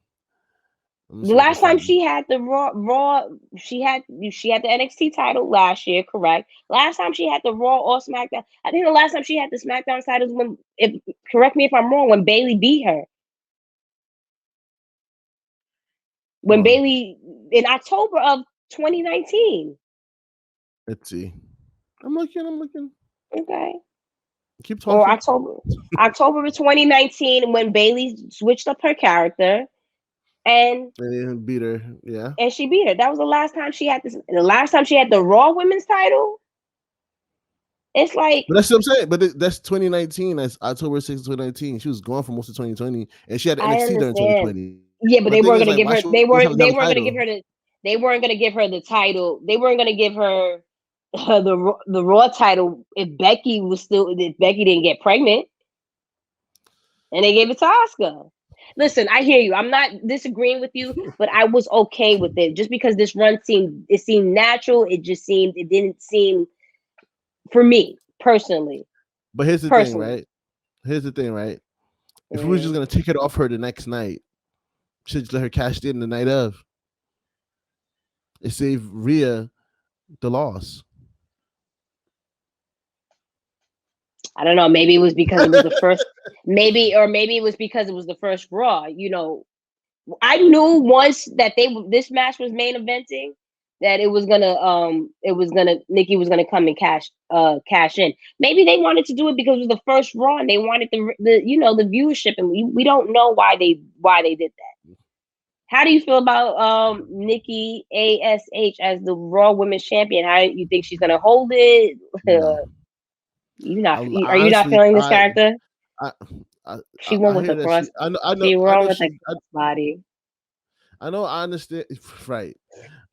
Let me The see if I can last time find it. she had the Raw, she had the NXT title last year, correct? Last time she had the Raw or SmackDown, I think the last time she had the SmackDown titles when, if correct me if I'm wrong, when Bayley beat her. Hold When on. Bayley in October of 2019. Let's see. I'm looking. Okay. Keep Or talking. October of 2019 when Bayley switched up her character and And then beat her. Yeah. she beat her. That was the last time she had this. The last time she had the Raw Women's title. It's like But that's what I'm saying. But that's 2019. That's October 6th, 2019. She was gone for most of 2020. And she had the I NXT during understand. 2020. Yeah, but My they thing weren't is gonna like, give why her. she always have They another weren't gonna give title? her the. They weren't gonna give her the title. They weren't gonna give her the Raw title if Becky didn't get pregnant, and they gave it to Oscar. Listen, I hear you. I'm not disagreeing with you, but I was okay with it just because this run seemed natural. It didn't seem for me personally. But here's the thing, Personally, right? Here's the thing, right? If we were just mm, gonna take it off her the next night, should just let her cash in the night of. It saved Rhea the loss. I don't know. Maybe it was because it was the first. Maybe it was because it was the first Raw. I knew once that this match was main eventing that it was gonna Nikki was gonna come and cash in. Maybe they wanted to do it because it was the first Raw and they wanted the viewership, and we don't know why they did that. How do you feel about Nikki ASH as the Raw Women's Champion? How you think she's gonna hold it? No. Are you not Honestly, feeling this character? I, I, She won I with hear the that she. cross. She I won know with the she. cross body. I know. I understand. Right.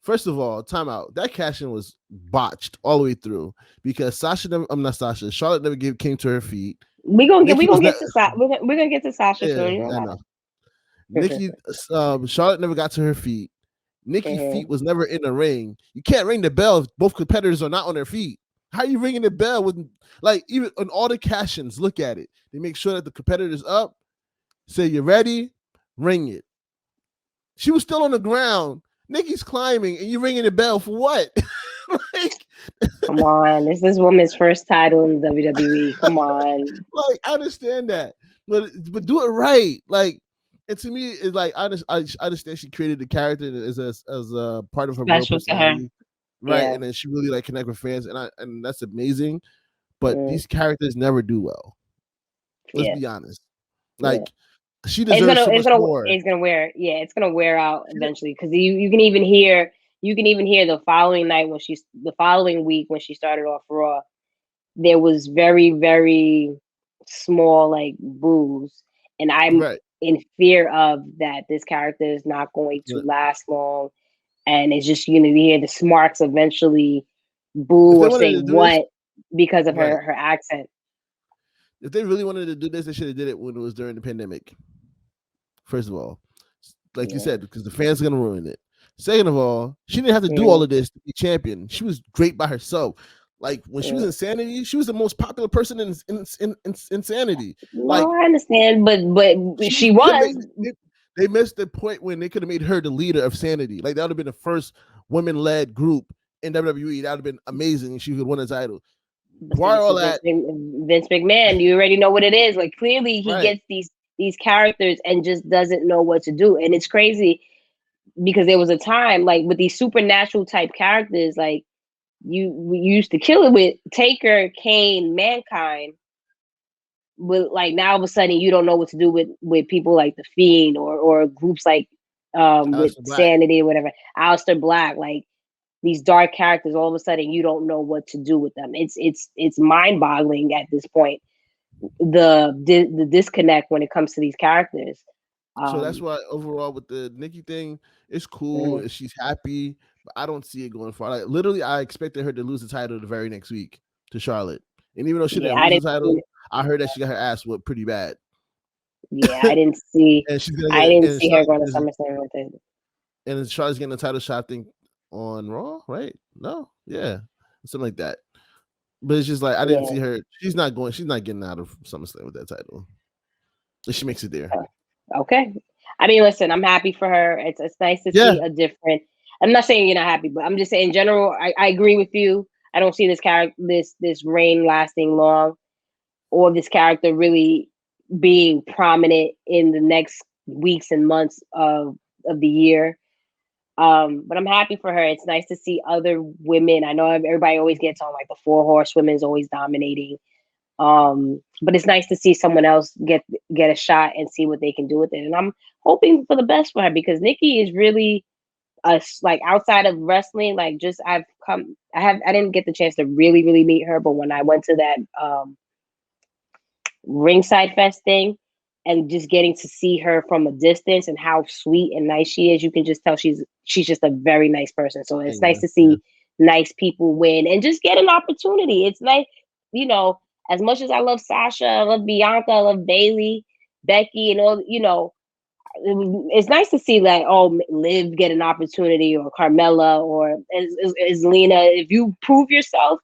First of all, timeout. That cash-in was botched all the way through because Sasha never. I'm not Sasha. Charlotte never came to her feet. We're gonna Nikki was get to we're gonna get to Sasha yeah, soon. You know I that. know. Nikki, Charlotte never got to her feet. Nikki feet was never in the ring. You can't ring the bell if both competitors are not on their feet. How are you ringing the bell with like even on all the cash-ins? Look at it. They make sure that the competitor's up. Say you're ready, ring it. She was still on the ground. Nikki's climbing, and you ringing the bell for what? Like, come on, this is woman's first title in WWE. Come on. Like, I understand that, but do it right. Like, and to me, it's like I understand she created the character as a part of her real Special to her. personality, right? Yeah. And then she really like connect with fans, and that's amazing. But these characters never do well. Let's be honest. Like, she deserves so much more. It's gonna wear. Yeah, it's gonna wear out eventually because you can even hear the following night the following week when she started off Raw. There was very, very small like boos, and I'm in fear of that. This character is not going to last long, and it's just you're gonna hear the smarks eventually boo or say what because of her accent. If they really wanted to do this, they should have did it when it was during the pandemic. First of all, like you said, because the fans are gonna ruin it. Second of all, she didn't have to do all of this to be champion. She was great by herself. Like when she was in Sanity, she was the most popular person in Insanity. Like, I understand, but she was. They missed the point when they could have made her the leader of Sanity. Like that would have been the first women-led group in WWE. That would have been amazing. She could win a title. Why all that? Vince McMahon, you already know what it is. Like clearly, he gets these characters and just doesn't know what to do, and it's crazy because there was a time like with these supernatural type characters, like we used to kill it with Taker, Kane, Mankind. But like now, all of a sudden, you don't know what to do with people like the Fiend or groups like with Sanity or whatever, Aleister Black, like these dark characters. All of a sudden, you don't know what to do with them. It's mind boggling at this point. The disconnect when it comes to these characters. So that's why overall with the Nikki thing, it's cool. She's happy, but I don't see it going far. Like literally, I expected her to lose the title the very next week to Charlotte, and even though she didn't lose the title, I heard that she got her ass whooped pretty bad. Yeah, I didn't see. And she's gonna I didn't see her going to SummerSlam with it. And Charlotte's getting a title shot, I think, on Raw, right? No, yeah, something like that. But it's just like I didn't see her. She's not getting out of SummerSlam with that title. If she makes it there. Okay. I mean, listen, I'm happy for her. It's nice to see a different. I'm not saying you're not happy, but I'm just saying in general, I agree with you. I don't see this character, this reign lasting long, or this character really being prominent in the next weeks and months of the year. But I'm happy for her. It's nice to see other women. I know everybody always gets on like the 4 horsewomen is always dominating. But it's nice to see someone else get a shot and see what they can do with it. And I'm hoping for the best for her because Nikki is really like outside of wrestling, like just I didn't get the chance to really, really meet her, but when I went to that ringside fest thing and just getting to see her from a distance and how sweet and nice she is, you can just tell she's just a very nice person. So it's nice to see nice people win and just get an opportunity. It's nice, as much as I love Sasha, I love Bianca, I love Bayley, Becky, and all, it's nice to see that, Liv get an opportunity, or Carmella, or as Lena. If you prove yourself,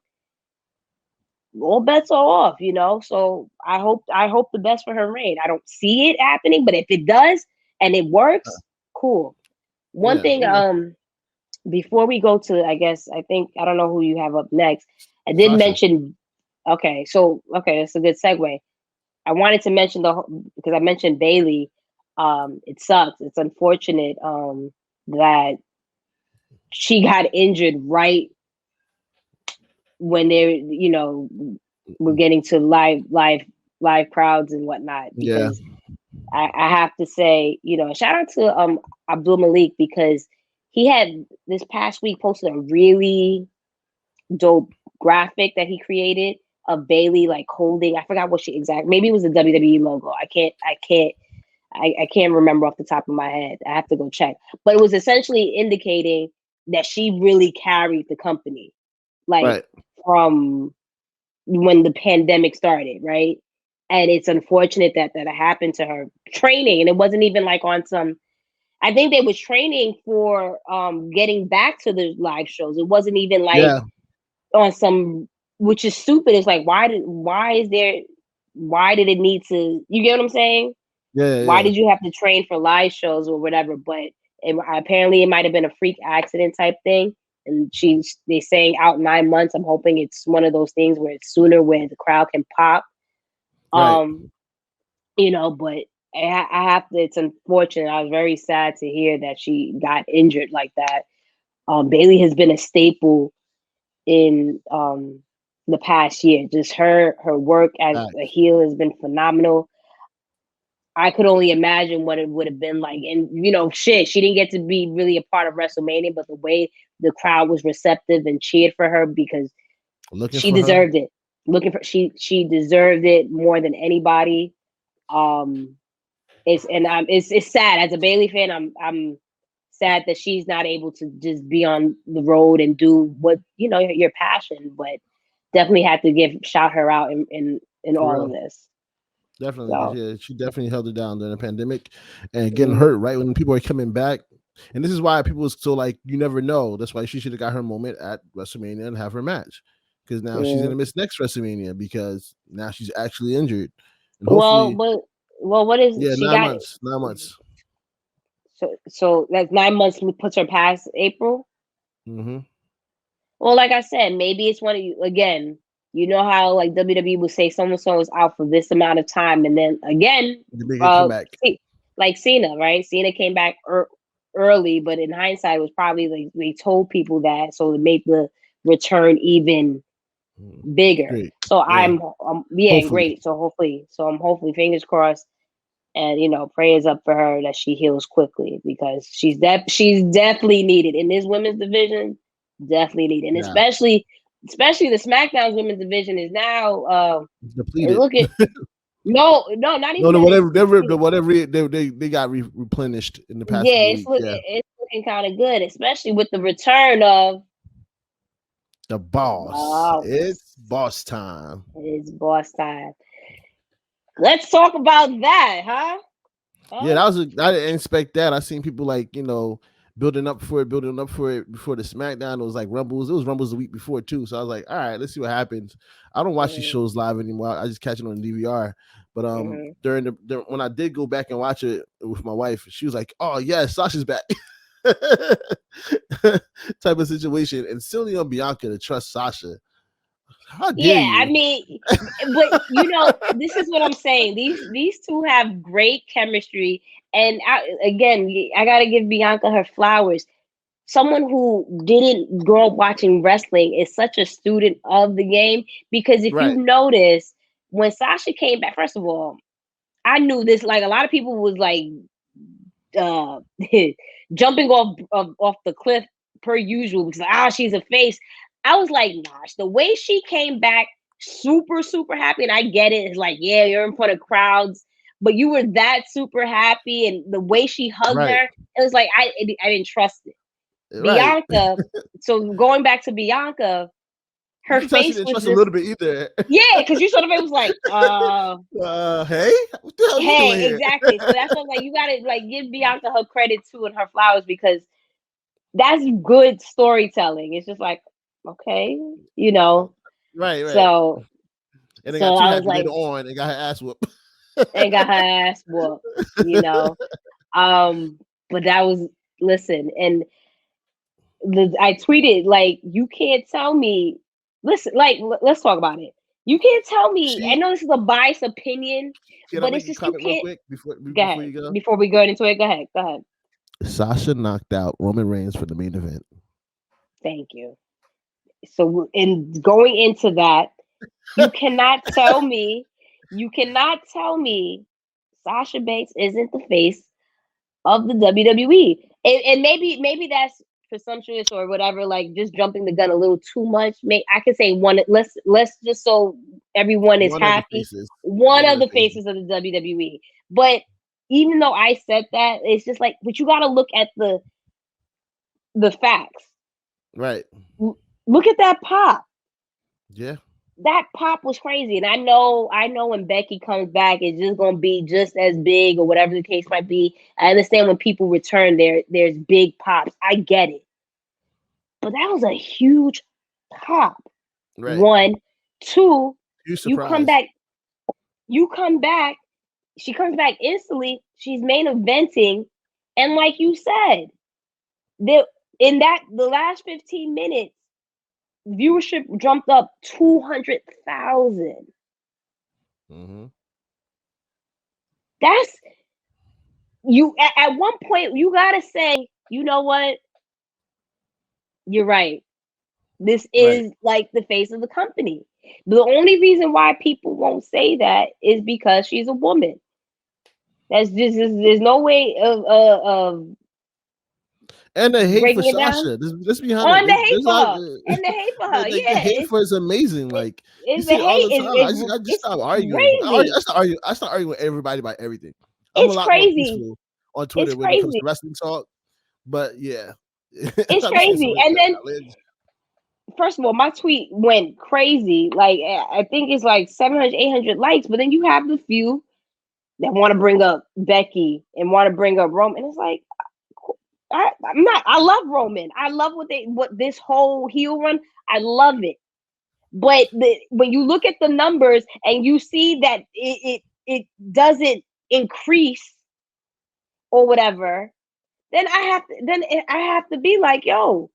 all bets are off, So I hope the best for her reign. I don't see it happening, but if it does and it works, cool. One thing, before we go to, I don't know who you have up next. I did mention. Okay, that's a good segue. I wanted to mention because I mentioned Bayley. It sucks. It's unfortunate that she got injured right when they're, we're getting to live crowds and whatnot. Because I have to say, shout out to Abdul Malik, because he had this past week posted a really dope graphic that he created of Bayley like holding, I forgot what maybe it was the WWE logo. I I can't remember off the top of my head. I have to go check. But it was essentially indicating that she really carried the company, like from when the pandemic started, right? And it's unfortunate that happened to her training, and it wasn't even like on some. I think they was training for getting back to the live shows. It wasn't even like on some, which is stupid. It's like why did it need to? You get what I'm saying? Why did you have to train for live shows or whatever? But apparently it might have been a freak accident type thing. And they saying out 9 months. I'm hoping it's one of those things where it's sooner, where the crowd can pop. You know, but I have to. It's unfortunate. I was very sad to hear that she got injured like that. Bailey has been a staple in the past year. Just her work as a heel has been phenomenal. I could only imagine what it would have been like. And, you know, she didn't get to be really a part of WrestleMania, but the way the crowd was receptive and cheered for her because she deserved it. She deserved it more than anybody. It's sad. As a Bailey fan, I'm sad that she's not able to just be on the road and do what, you know, your passion, but definitely had to shout her out in all of this. Definitely, yeah, she definitely held it down during the pandemic and getting hurt right when people are coming back. And this is why people was so like, you never know. That's why she should have got her moment at WrestleMania and have her match, because now she's gonna miss next WrestleMania because now she's actually injured. And hopefully, what is 9 months. So that's 9 months puts her past April. Mm-hmm. Well, like I said, maybe it's one of you again. You know how like WWE would say so and so is out for this amount of time, and then again, come back. Like Cena, right? Cena came back early, but in hindsight, it was probably like they told people that so to make the return even bigger. Great. So I'm great. So I'm hopefully fingers crossed, and you know, prayers up for her that she heals quickly because she's definitely needed in this women's division. Definitely needed, and especially the SmackDown's women's division is now depleted. Looking, no, not even. No, whatever they got replenished in the past. It's looking kind of good, especially with the return of the boss. It's boss time. It's boss time. Let's talk about that, huh? Yeah, I didn't expect that. I seen people like, you know, building up for it before the SmackDown. It was like Rumbles. It was Rumbles the week before too. So I was like, all right, let's see what happens. I don't watch these shows live anymore. I just catch it on DVR. But during when I did go back and watch it with my wife, she was like, "Oh yeah, Sasha's back." Type of situation, and silly on Bianca to trust Sasha. How dare you? I mean, but you know, this is what I'm saying. These two have great chemistry, and I gotta give Bianca her flowers. Someone who didn't grow up watching wrestling is such a student of the game because if you notice, when Sasha came back, first of all, I knew this. Like a lot of people was like jumping off the cliff per usual because she's a face. I was like, gosh, the way she came back, super, super happy. And I get it. It's like, yeah, you're in front of crowds, but you were that super happy. And the way she hugged her, it was like, I didn't trust it. Bianca. So going back to Bianca, her face was just a little bit either. Yeah, because you sort of was like, hey, what the hell you doing here? Exactly. So that's what like you gotta like give Bianca her credit too and her flowers because that's good storytelling. It's just like, okay, you know. Right. So and they got too happy later on and got her ass whooped. You know. But that was and I tweeted like you can't tell me. Listen, like let's talk about it. You can't tell me. I know this is a biased opinion, but it's just you can't. Real quick before you go? Before we go into it, go ahead. Sasha knocked out Roman Reigns for the main event. Thank you. So, in going into that, you cannot tell me. Sasha Banks isn't the face of the WWE, and maybe that's presumptuous or whatever, like just jumping the gun a little too much. I could say one. Let's just so everyone is happy. One of the faces of the WWE, but even though I said that, it's just like, but you got to look at the facts. Right. Look at that pop. Yeah. That pop was crazy, and I know when Becky comes back, it's just gonna be just as big or whatever the case might be. I understand when people return, there's big pops. I get it, but that was a huge pop. Right. One, two, You you come surprised. back. You come back. She comes back instantly. She's main eventing, and like you said, the the last 15 minutes, viewership jumped up 200,000. Mm-hmm. That's you at one point you gotta say, you know what? You're right. This Right. is like the face of the company. The only reason why people won't say that is because she's a woman. That's just there's no way of And the hate for breaking it down. Sasha. Let's be honest. On the hate There's for not her. And the hate for her. the Yeah. hate for is amazing. Like you It's the see it all hate the time. I just it's stop arguing. crazy. I start arguing with everybody about everything. I'm a It's lot more crazy. peaceful on It's Twitter when it comes crazy. to wrestling talk. But yeah, It's I'm just getting so crazy. much And then outlandish. first of all, my tweet went crazy. Like I think it's like 700, 800 likes, but then you have the few that want to bring up Becky and want to bring up Roman. It's like I'm not. I love Roman. I love what this whole heel run. I love it. But when you look at the numbers and you see that it doesn't increase or whatever, then I have to be like, yo.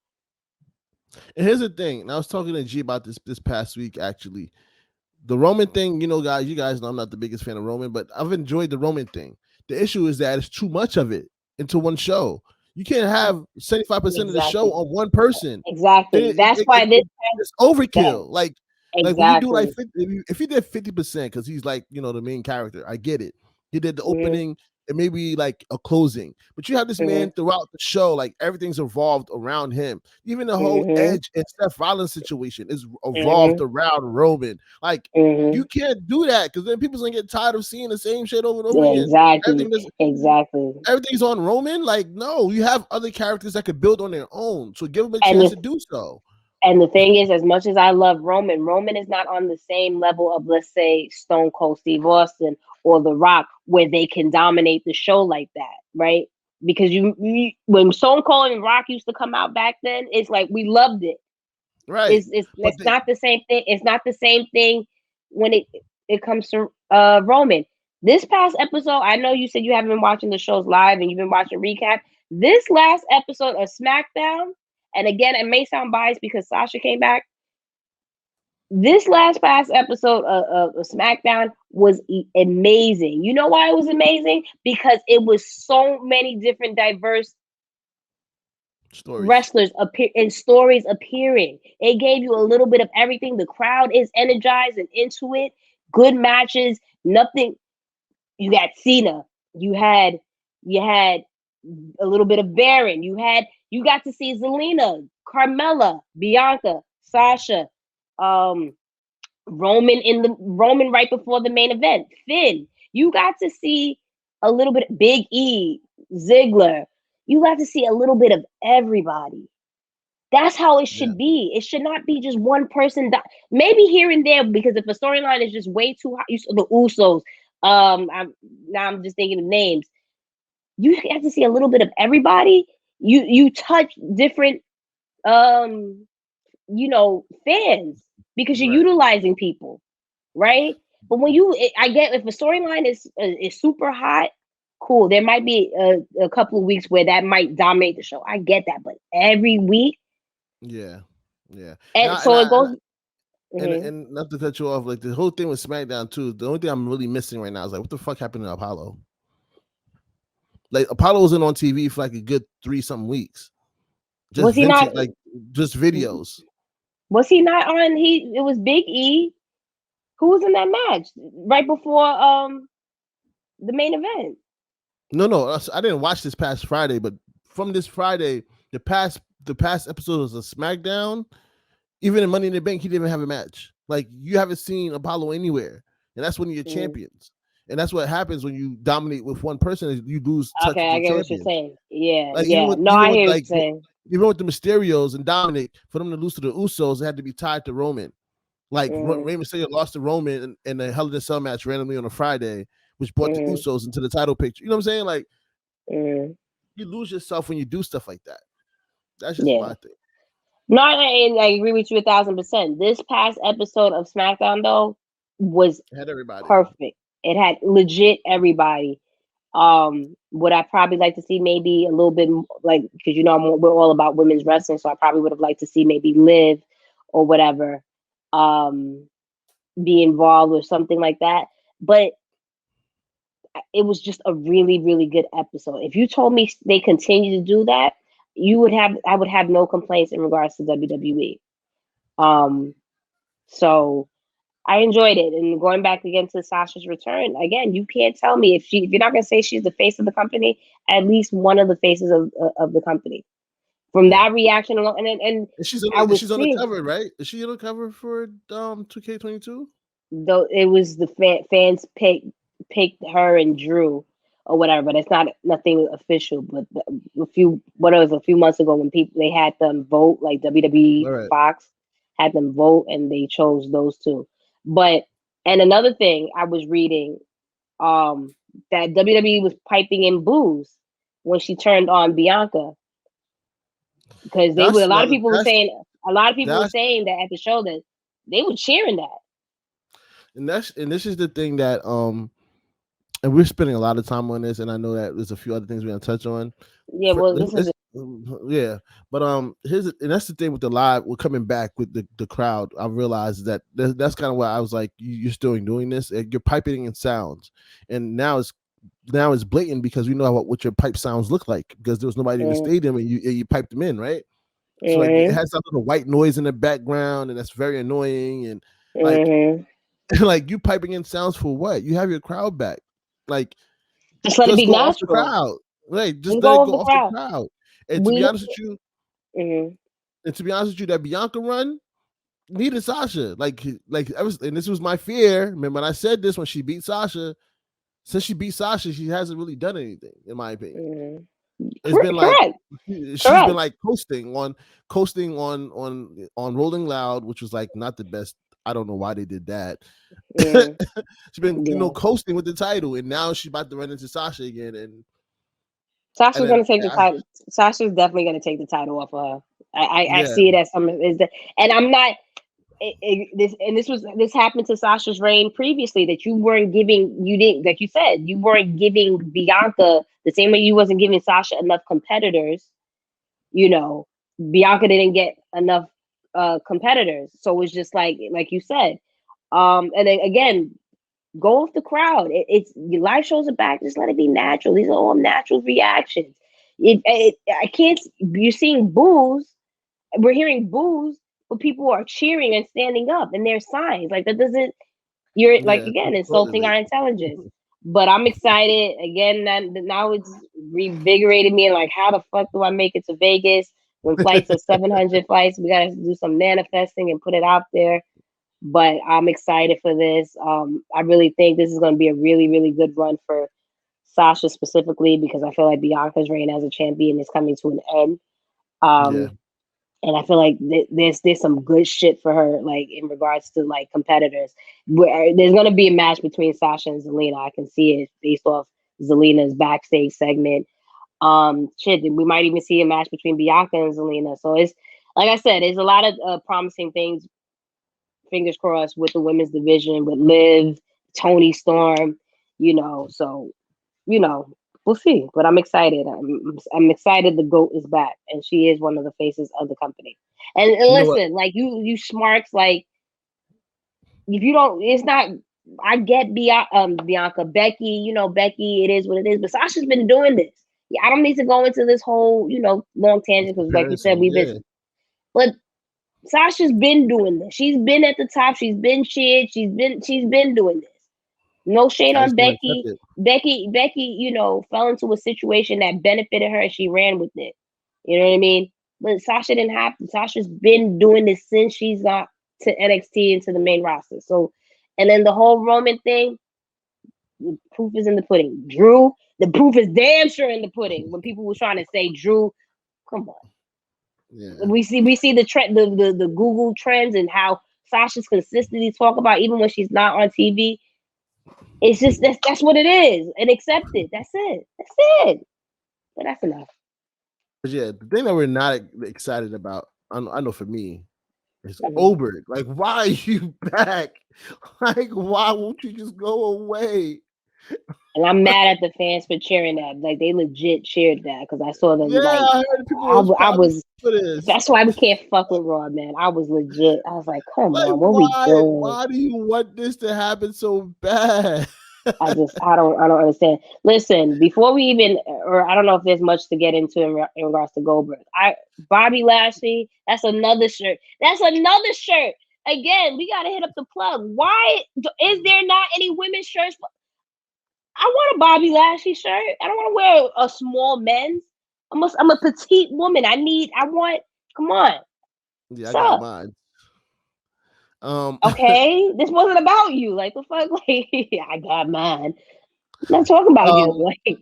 And here's the thing. And I was talking to G about this past week actually. The Roman thing, guys, you guys know I'm not the biggest fan of Roman, but I've enjoyed the Roman thing. The issue is that it's too much of it into one show. You can't have 75% of the show Exactly. on one person. Then Exactly. That's why it's overkill. Like when you do like exactly. 50, if you did 50%, because he's like, the main character, I get it. He did the Mm-hmm, opening and maybe like a closing, but you have this mm-hmm, man throughout the show, like everything's evolved around him. Even the whole mm-hmm, Edge and Seth Rollins situation is evolved mm-hmm, around Roman. Like mm-hmm. you can't do that because then people's gonna get tired of seeing the same shit over and over Yeah, again. exactly. Everything is Exactly. everything's on Roman. Like no, you have other characters that could build on their own, so give them a And chance to the do so. and the thing is, as much as I love Roman, Roman is not on the same level of, let's say, Stone Cold Steve Austin or The Rock, where they can dominate the show like that, right? Because when Stone Cold and Rock used to come out back then, it's like we loved it. Right, but It's not the same thing. It's not the same thing when it comes to Roman. This past episode, I know you said you haven't been watching the shows live and you've been watching recap. This last episode of SmackDown, and again, it may sound biased because Sasha came back. This past episode of SmackDown was amazing. You know why it was amazing? Because it was so many different diverse stories. wrestlers appear and stories appearing. It gave you a little bit of everything. The crowd is energized and into it. Good matches. Nothing. You got Cena. You had a little bit of Baron. You got to see Zelina, Carmella, Bianca, Sasha, um, Roman right before the main event. Finn. You got to see a little bit of Big E, Ziggler. You got to see a little bit of everybody. That's how it Yeah. should be. It should not be just one person. Maybe here and there, because if a storyline is just way too high, the Usos. I'm just thinking of names. You have to see a little bit of everybody. You touch different fans because you're Right. utilizing people, right? But I get if a storyline is super hot, cool. There might be a couple of weeks where that might dominate the show. I get that, but every week, Yeah. Yeah. And and I, and so it I, goes. and Mhm. and not to cut you off, like the whole thing with SmackDown too. The only thing I'm really missing right now is like, what the fuck happened to Apollo? Like Apollo wasn't on TV for like a good 3 something weeks, just Was he not? venting, like just videos. Was he not on? It was Big E who was in that match right before the main event. No, I didn't watch this past Friday, but from this Friday, the past episodes of SmackDown, even in Money in the Bank, he didn't even have a match. Like you haven't seen Apollo anywhere, and that's one of your Mm. champions. And that's what happens when you dominate with one person. Is you lose touch Okay, with I your get what you're champions. saying. Yeah, Like yeah. No, I hear what you're saying. even with the Mysterios and Dominic, for them to lose to the Usos, it had to be tied to Roman. Like Rey Mysterio lost to Roman in the Hell in a Cell match randomly on a Friday, which brought the Usos into the title picture. You know what I'm saying? Like you lose yourself when you do stuff like that. That's just Yeah. my thing. No, I agree with you 1,000%. This past episode of SmackDown though was It had everybody. perfect. It had legit everybody. Would I probably like to see maybe a little bit like because we're all about women's wrestling, so I probably would have liked to see maybe Liv or whatever, be involved or something like that. But it was just a really, really good episode. If you told me they continue to do that, I would have no complaints in regards to WWE. So I enjoyed it. And going back again to Sasha's return, again, you can't tell me if you're not gonna say she's the face of the company, at least one of the faces of the company. From that reaction alone, and she's I was on the seeing cover, right? Is she on the cover for 2K22? though it was the fans picked her and Drew or whatever, but it's not nothing official. But a few months ago when they had them vote, like WWE Fox had them vote, and they chose those two. But and another thing I was reading, that WWE was piping in boos when she turned on Bianca because a lot of people were saying that at the show that they were cheering that. And this is the thing that and we're spending a lot of time on this, and I know that there's a few other things we're gonna touch on. Yeah, well, this is yeah, but and that's the thing with the live. We're coming back with the crowd. I realized that that's kind of why I was like, you're still doing this. You're piping in sounds, and now it's blatant because we know what your pipe sounds look like because there was nobody in the stadium and you piped them in, right? So like it has that little white noise in the background, and that's very annoying. And like like you piping in sounds for what? You have your crowd back. Like just let it be go natural. Off the crowd. Right. Just let let it go off the crowd. And to be honest with you, that Bianca run needed Sasha. And this was my fear. Remember when I said this when she beat Sasha? Since she beat Sasha, she hasn't really done anything, in my opinion. It's been like she's been like coasting on Rolling Loud, which was like not the best. I don't know why they did that. She's been coasting with the title, and now she's about to run into Sasha again. And Sasha's gonna take the title. Sasha's definitely gonna take the title off of her. I see it as and I'm not. This happened to Sasha's reign previously that you weren't giving Bianca the same way you wasn't giving Sasha enough competitors. Bianca didn't get enough competitors, so it was just like you said. And then again, go with the crowd. It's your live shows are back. Just let it be natural. These are all natural reactions. I can't. You're seeing boos. We're hearing boos, but people are cheering and standing up, and there's signs like that. Doesn't again insulting our intelligence? But I'm excited again. Now it's revigorated me. And like, how the fuck do I make it to Vegas when flights are 700 flights? We gotta do some manifesting and put it out there. But I'm excited for this. I really think this is going to be a really, really good run for Sasha specifically because I feel like Bianca's reign as a champion is coming to an end. And I feel like there's some good shit for her, like in regards to like competitors. There's going to be a match between Sasha and Zelina. I can see it based off Zelina's backstage segment. We might even see a match between Bianca and Zelina. So it's like I said, there's a lot of promising things. Fingers crossed with the women's division with Liv, Toni Storm, so we'll see. But I'm excited. I'm excited the GOAT is back and she is one of the faces of the company. And listen, like you smarks, like if you don't, it's not. I get Bianca, Becky. Becky. It is what it is. But Sasha's been doing this. Yeah, I don't need to go into this whole long tangent because, like you said, we've been. But Sasha's been doing this. She's been at the top. She's been cheered. She's been doing this. No shade on Becky. Becky, fell into a situation that benefited her and she ran with it. You know what I mean? But Sasha didn't have to. Sasha's been doing this since she's got to NXT into the main roster. So, and then the whole Roman thing, The proof is in the pudding. Drew, the proof is damn sure in the pudding. When people were trying to say Drew, come on. Yeah. We see the trend, the Google trends and how Sasha's consistently talk about even when she's not on TV. It's just that's what it is, and accept it. That's it. That's it. But that's enough. But yeah, the thing that we're not excited about, I know for me, is Mhm. Oberg. Like, why are you back? Like, why won't you just go away? And I'm mad at the fans for cheering that. Like they legit cheered that because I saw them. Yeah, Like I heard people was I proud was. for this. That's why we can't fuck with Raw, man. I was legit. I was like, come Like, on, what we doing? why do you want this to happen so bad? I don't understand. Listen, before we even, or I don't know if there's much to get into in regards to Goldberg. Bobby Lashley, that's another shirt. That's another shirt. Again, we gotta hit up the plug. Why is there not any women's shirts? I want a Bobby Lashley shirt. I don't want to wear a small men's. I'm a petite woman. Come on. Yeah, I What's got up? mine. Okay, this wasn't about you. Like the fuck, like I got mine. I'm not talking about you. Like,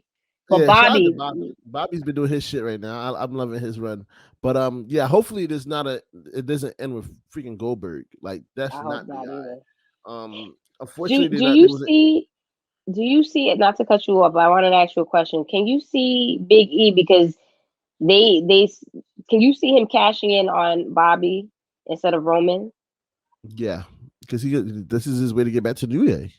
but yeah, shout out to Bobby, Bobby. Bobby's been doing his shit right now. I'm loving his run. But yeah, hopefully it doesn't end with freaking Goldberg. Like that I should hope not be not all either. right. Do Unfortunately, do they you wasn't. see? Do you see it? Not to cut you off, but I wanted to ask you a question. Can you see Big E because they can you see him cashing in on Bobby instead of Roman? Yeah, because this is his way to get back to New Day.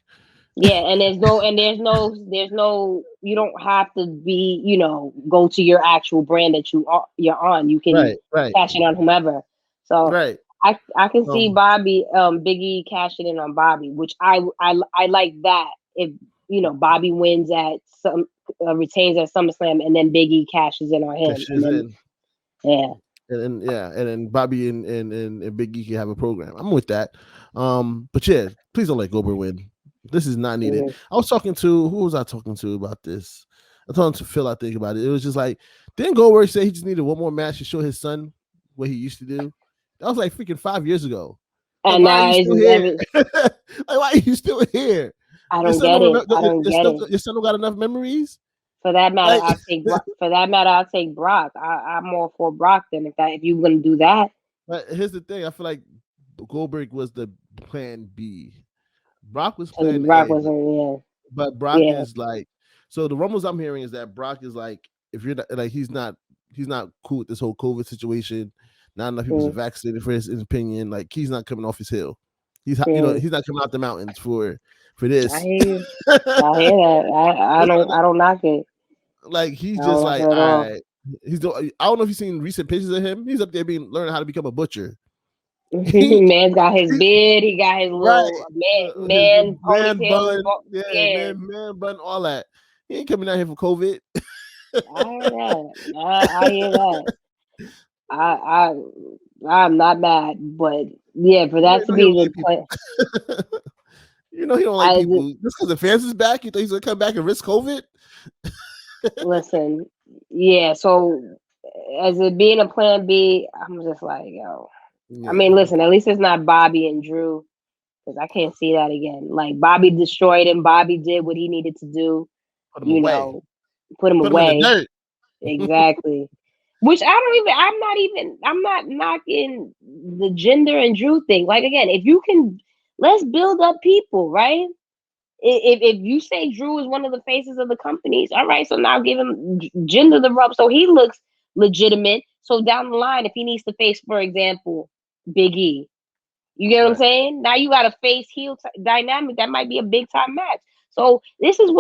Yeah, and there's no. You don't have to be go to your actual brand that you're on. You can Right, cash in on whomever. So right. I can see Bobby Big E cashing in on Bobby, which I like that if Bobby wins at some retains at SummerSlam and then Big E cashes in on him and then In. yeah. And then Bobby and Big E can have a program. I'm with that. But yeah, please don't let Goldberg win. This is not needed. Mm-hmm. I was talking to who was I talking to about this? I talking to Phil. I think about it. It was just like didn't Goldberg say he just needed one more match to show his son what he used to do? That was like freaking 5 years ago. Like And why are now you it's still just here? Like why are you still here? I Your don't son get don't it. remember, I don't get it. your son don't got enough memories. For that matter, Like I'll take Brock. I'm all for Brock then if you're gonna do that. but here's the thing. I feel like Goldberg was the plan B. Brock was Because plan Brock A, wasn't but Brock yeah. is like. So the rumbles I'm hearing is that Brock is like, if you're not, like, he's not cool with this whole COVID situation. Not enough people are vaccinated for his opinion. Like he's not coming off his hill. He's he's not coming out the mountains for I this. hear you. I hear that. I don't knock it. Like he's I just don't knock like, it at all all. right. I don't know if you've seen recent pictures of him. He's up there learning how to become a butcher. Man's got his beard. He got his Right. little His man man ponytail. bun. Yeah, Yeah, man bun, all that. He ain't coming out here for COVID. I hear that. I hear that. I I'm not mad, but yeah, for You that to know he be don't the like plan, people. You know he don't like I people. Just because the fans is back, you think he's gonna come back and risk COVID? listen. Yeah, so as it being a plan B, I'm just like, yo. I Yeah. mean, listen. At least it's not Bobby and Drew because I can't see that again. Like Bobby destroyed him. Bobby did what he needed to do. Put him away. Put him Put him in the away. dirt. Exactly. Which I'm not knocking the gender and Drew thing. Like again, if you can, let's build up people, right? If you say Drew is one of the faces of the companies, all right, so now give him gender the rub so he looks legitimate. So down the line, if he needs to face, for example, Big E, you get what I'm saying? Now you got a face heel dynamic that might be a big time match. So this is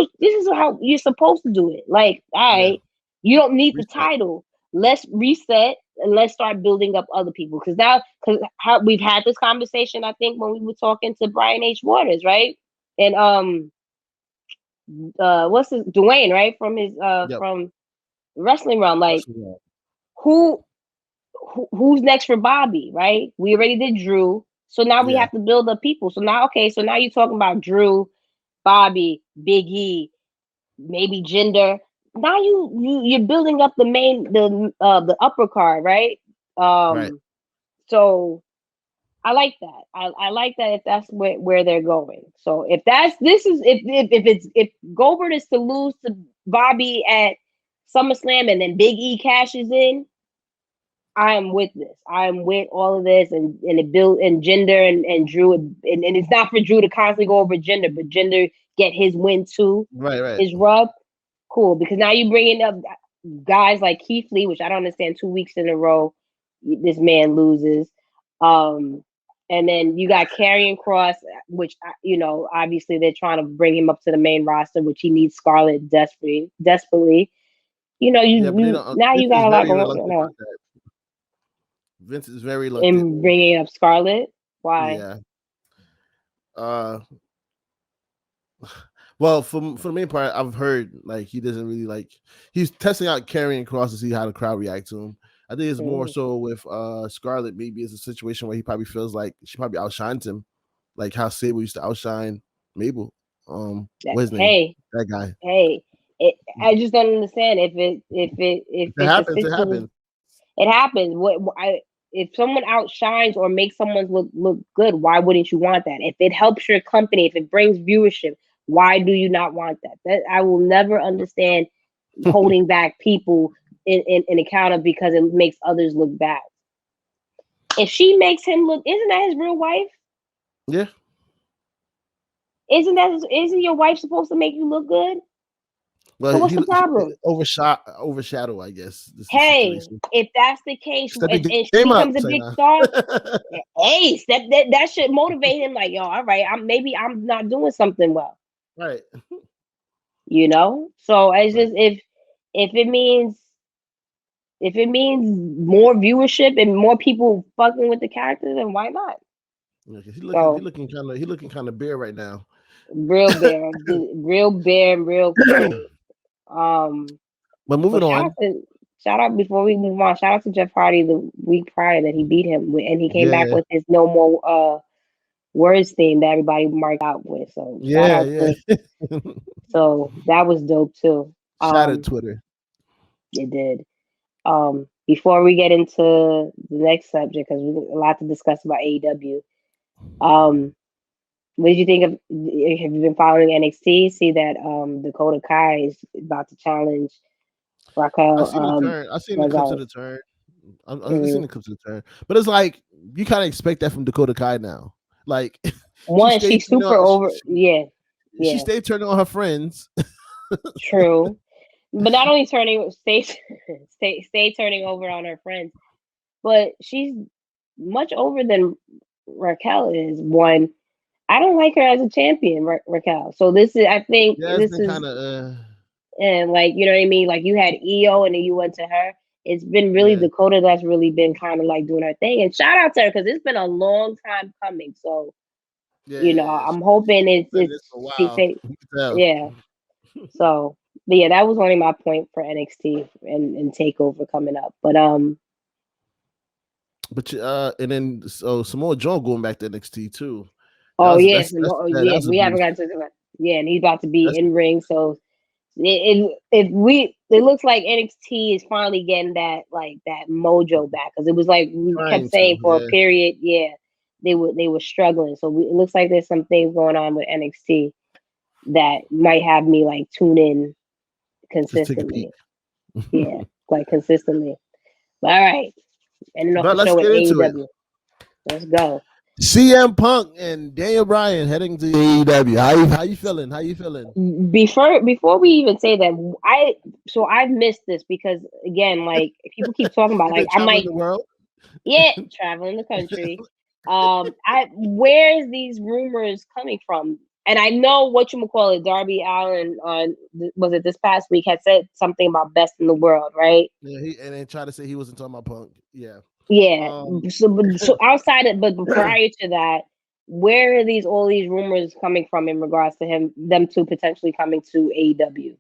how you're supposed to do it. Like, all right, you don't need the title. Let's reset and let's start building up other people. Because we've had this conversation, I think, when we were talking to Brian H. Waters, right? And what's his Dwayne, right? From his from Wrestling Realm. Like, who who's next for Bobby, right? We already did Drew. So now we have to build up people. So now, okay, so now you're talking about Drew, Bobby, Big E, maybe Jinder. Now you're building up the upper card, right? Right. So I like that. I like that if that's where they're going. So if that's this is if Goldberg is to lose to Bobby at SummerSlam and then Big E cashes in, I am with this. I am with all of this and it build and Jinder and Drew and it's not for Drew to constantly go over Jinder, but Jinder get his win too, Right. his rub. Cool, because now you bringing up guys like Keith Lee, which I don't understand. 2 weeks in a row, this man loses. And then you got Karrion Cross, which obviously they're trying to bring him up to the main roster, which he needs Scarlett desperately. Yeah, but Now you Vince is got a lot very going reluctant on with that. Vince is very reluctant. in bringing up Scarlett. Why? Yeah. Uh, well, for the main part, I've heard like he doesn't really like. He's testing out Karrion Cross to see how the crowd react to him. I think it's more so with Scarlett. Maybe it's a situation where he probably feels like she probably outshines him, like how Sable used to outshine Mabel. What's his name? Hey, That guy. hey, I just don't understand if It it's a happens. It situation. happens. It happens. If someone outshines or makes someone look good, why wouldn't you want that? If it helps your company, if it brings viewership, why do you not want that? That I will never understand holding back people in account of because it makes others look bad. If she makes him look, isn't that his real wife? Yeah. Isn't your wife supposed to make you look good? Well, So what's the problem? overshadow. I guess this the Hey, situation. if that's the case, Step your and she game up, becomes a big Cena. star, hey, that should motivate him. Like, yo, all right, I'm not doing something well, Right. So it's Right. just if it means more viewership and more people fucking with the character, then why not? Yeah, 'cause So he looking kind of bare right now. real bare and real cold. But But moving on. shout out before we move on. Shout out to Jeff Hardy the week prior that he beat him and he came back Yeah. with his no more words theme that everybody marked out with. So shout Yeah, out yeah. to so that was dope too. Shattered Twitter. It did. Before we get into the next subject, because we got a lot to discuss about AEW. What did you think of? Have you been following NXT? See that Dakota Kai is about to challenge I Raquel. seen the turn. I seen the clips of Gonzalez. the turn. I seen the clips of the turn. But it's like you kind of expect that from Dakota Kai now. Like she One, stayed, she's super over. Yeah, she yeah, stayed turning on her friends. true. But not only stay turning over on her friends, but she's much over than Raquel is. One, I don't like her as a champion, Raquel. So I think Yeah, it's this been is, kind of and like, you know what I mean? Like you had EO and then you went to her. It's been really yeah. Dakota that's really been kind of like doing her thing. And shout out to her because it's been a long time coming. So, Yeah. I'm hoping Been this for a while. You can tell. yeah. So, but yeah, that was only my point for NXT and Takeover coming up. But But and then so Samoa Joe going back to NXT too. That oh was yes, yeah, that yeah, was a we haven't boost. got to that. Yeah, and he's about to be That's in ring. So it looks like NXT is finally getting that mojo back because it was like we kept trying to. saying for a Yeah. period, yeah, they were struggling. So it looks like there's some things going on with NXT that might have me like tune in Just take a peek. consistently. Yeah, like consistently. But all right, ending off But the let's show with get into it. AEW. Let's go. CM Punk and Daniel Bryan heading to AEW. How you feeling? How you feeling? Before we even say that, I've missed this because again, like people keep talking about You've like been I traveling might the world. traveling the country. Where's these rumors coming from? And I know what you call it. Darby Allen on was it this past week had said something about best in the world, right? Yeah, and then try to say he wasn't talking about Punk. Yeah. Yeah. Um, So outside of but prior to that, where are all these rumors coming from in regards to them two potentially coming to AEW?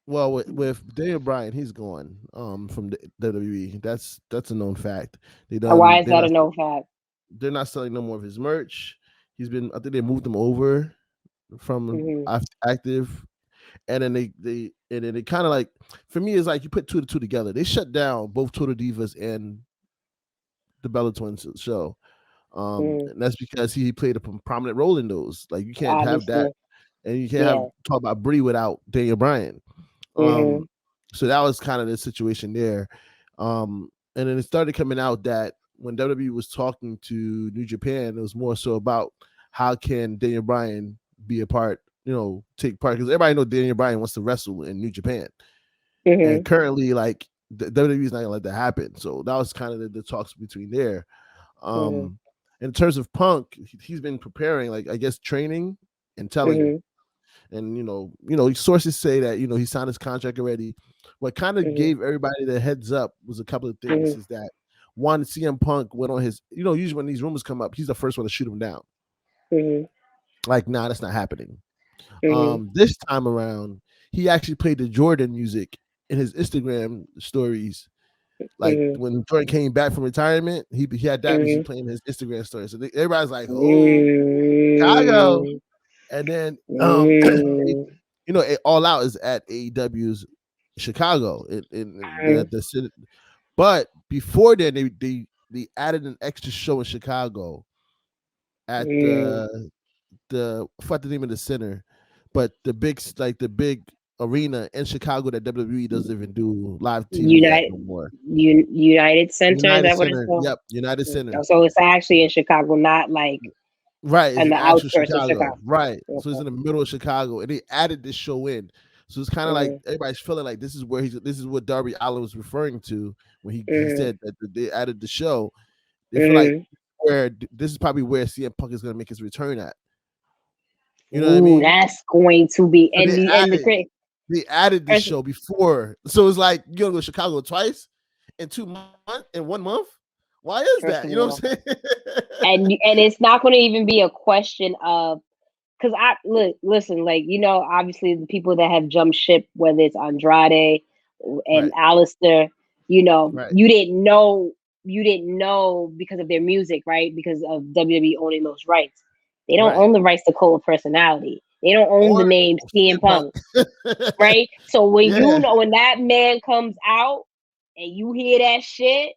well, with Daniel Bryan, he's gone from the WWE. That's a known fact. Why is that a no fact? They're not selling no more of his merch. I think they moved him over from Mm-hmm. active, and then they kind of like, for me, it's like you put two to two together. They shut down both Total Divas and the Bella Twins show. And that's because he played a prominent role in those. Like you can't have that, Obviously. and you can't have Yeah. talk about Brie without Daniel Bryan. Mm-hmm. So that was kind of the situation there. And then it started coming out that when WWE was talking to New Japan, it was more so about how can Daniel Bryan be a part, take part, because everybody knows Daniel Bryan wants to wrestle in New Japan, and currently, like the WWE is not gonna let that happen. So that was kind of the talks between there. In terms of Punk, he's been preparing, like I guess training and telling. And sources say that he signed his contract already. What kind of gave everybody the heads up was a couple of things. Is that one, CM Punk went on his, usually when these rumors come up, he's the first one to shoot him down. Like, nah, that's not happening. This time around, he actually played the Jordan music in his Instagram stories. Like when Jordan came back from retirement, he had that music playing in his Instagram stories. So everybody's like, "Oh, Chicago!" And then, All Out is at AEW's Chicago in the city. But before then, they added an extra show in Chicago at the I forgot the name of the center, but the big arena in Chicago that WWE doesn't even do live TV at no more. United Center, is United that what it's Center, called? yep, United Center. So it's actually in Chicago, not like Right, it's on in the actual outskirts of Chicago. Chicago. Right. So it's Okay. in the middle of Chicago. And they added this show in. So it's kind of like everybody's feeling like this is what Darby Allin was referring to when he said that they added the show. They feel like this is probably where CM Punk is gonna make his return at. You know what I Ooh, mean? that's going to be So they added this person. show before. So it's like you're gonna go to Chicago twice in 2 months in 1 month. Why is First that? of You know all, what I'm saying? and it's not going to even be a question of, because listen, like obviously the people that have jumped ship, whether it's Andrade and Right. Alistair, Right. you didn't know because of their music, right? Because of WWE owning those rights. They don't Right. own the rights to Cole Personality. They don't own the Or name CM Punk, right? So when when that man comes out and you hear that shit,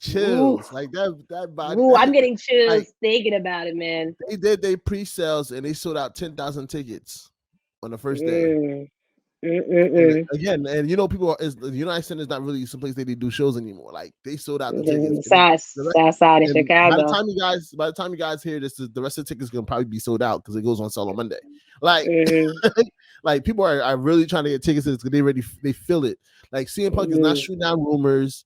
ooh, chills like that body ooh, I'm getting like chills thinking about it, man. they did they pre-sales and they sold out 10,000 tickets on the first day. Mm, And again, people the United Center is not really some place they do shows anymore. Like they sold out the tickets. South side of And Chicago. by the time you guys hear this, the rest of the tickets gonna probably be sold out because it goes on sale on Monday. Like, like people are really trying to get tickets because they feel it. Like CM Punk is not shooting down rumors.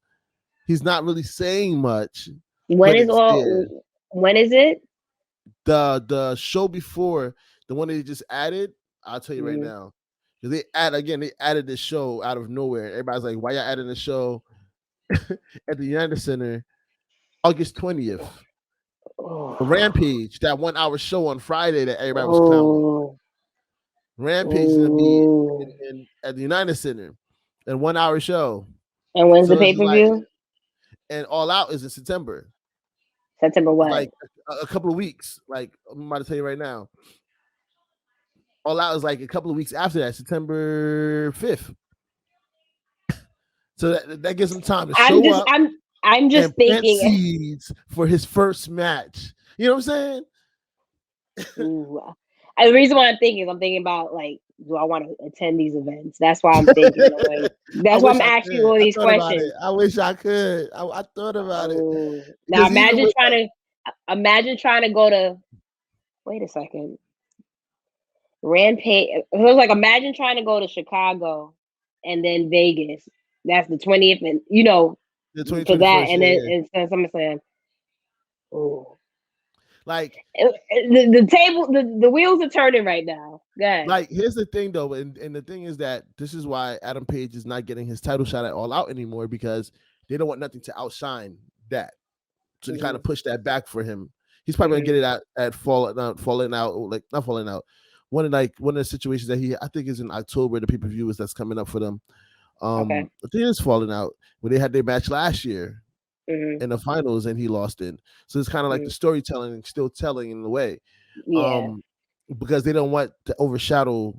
He's not really saying much. When But is it's there. when is it? The show before, the one they just added, I'll tell you right now. Because they added this show out of nowhere. Everybody's like, why y'all adding the show at the United Center August 20th? Rampage, that 1 hour show on Friday that everybody was clowning. Rampage is gonna be at the United Center, and 1 hour show. And when's the So it's like, pay-per-view? and All Out is in September. September what? Like a couple of weeks. Like I'm about to tell you right now. All Out is like a couple of weeks after that, September 5th. So that gives him time to show up. I'm just and plant thinking. seeds for his first match. You know what I'm saying? Ooh. And the reason why I'm thinking about like, do I want to attend these events? That's why I'm thinking. That's why I'm asking you all these questions. I wish I could. I thought about it. Now imagine trying to go to. Wait a second. Rampage. It was like imagine trying to go to Chicago and then Vegas. That's the 20th, and the for that, 2021st, and then and SummerSlam. Oh, like the table, the wheels are turning right now. Go ahead. Like here's the thing though, and the thing is that this is why Adam Page is not getting his title shot at All Out anymore because they don't want nothing to outshine that. So they kind of push that back for him. He's probably gonna get it at falling out, like not falling out. One of the situations that I think is in October, the pay-per-view is that's coming up for them. I think it's falling out when they had their match last year in the finals and he lost it. So it's kind of like the storytelling and still telling in a way. Yeah. Because they don't want to overshadow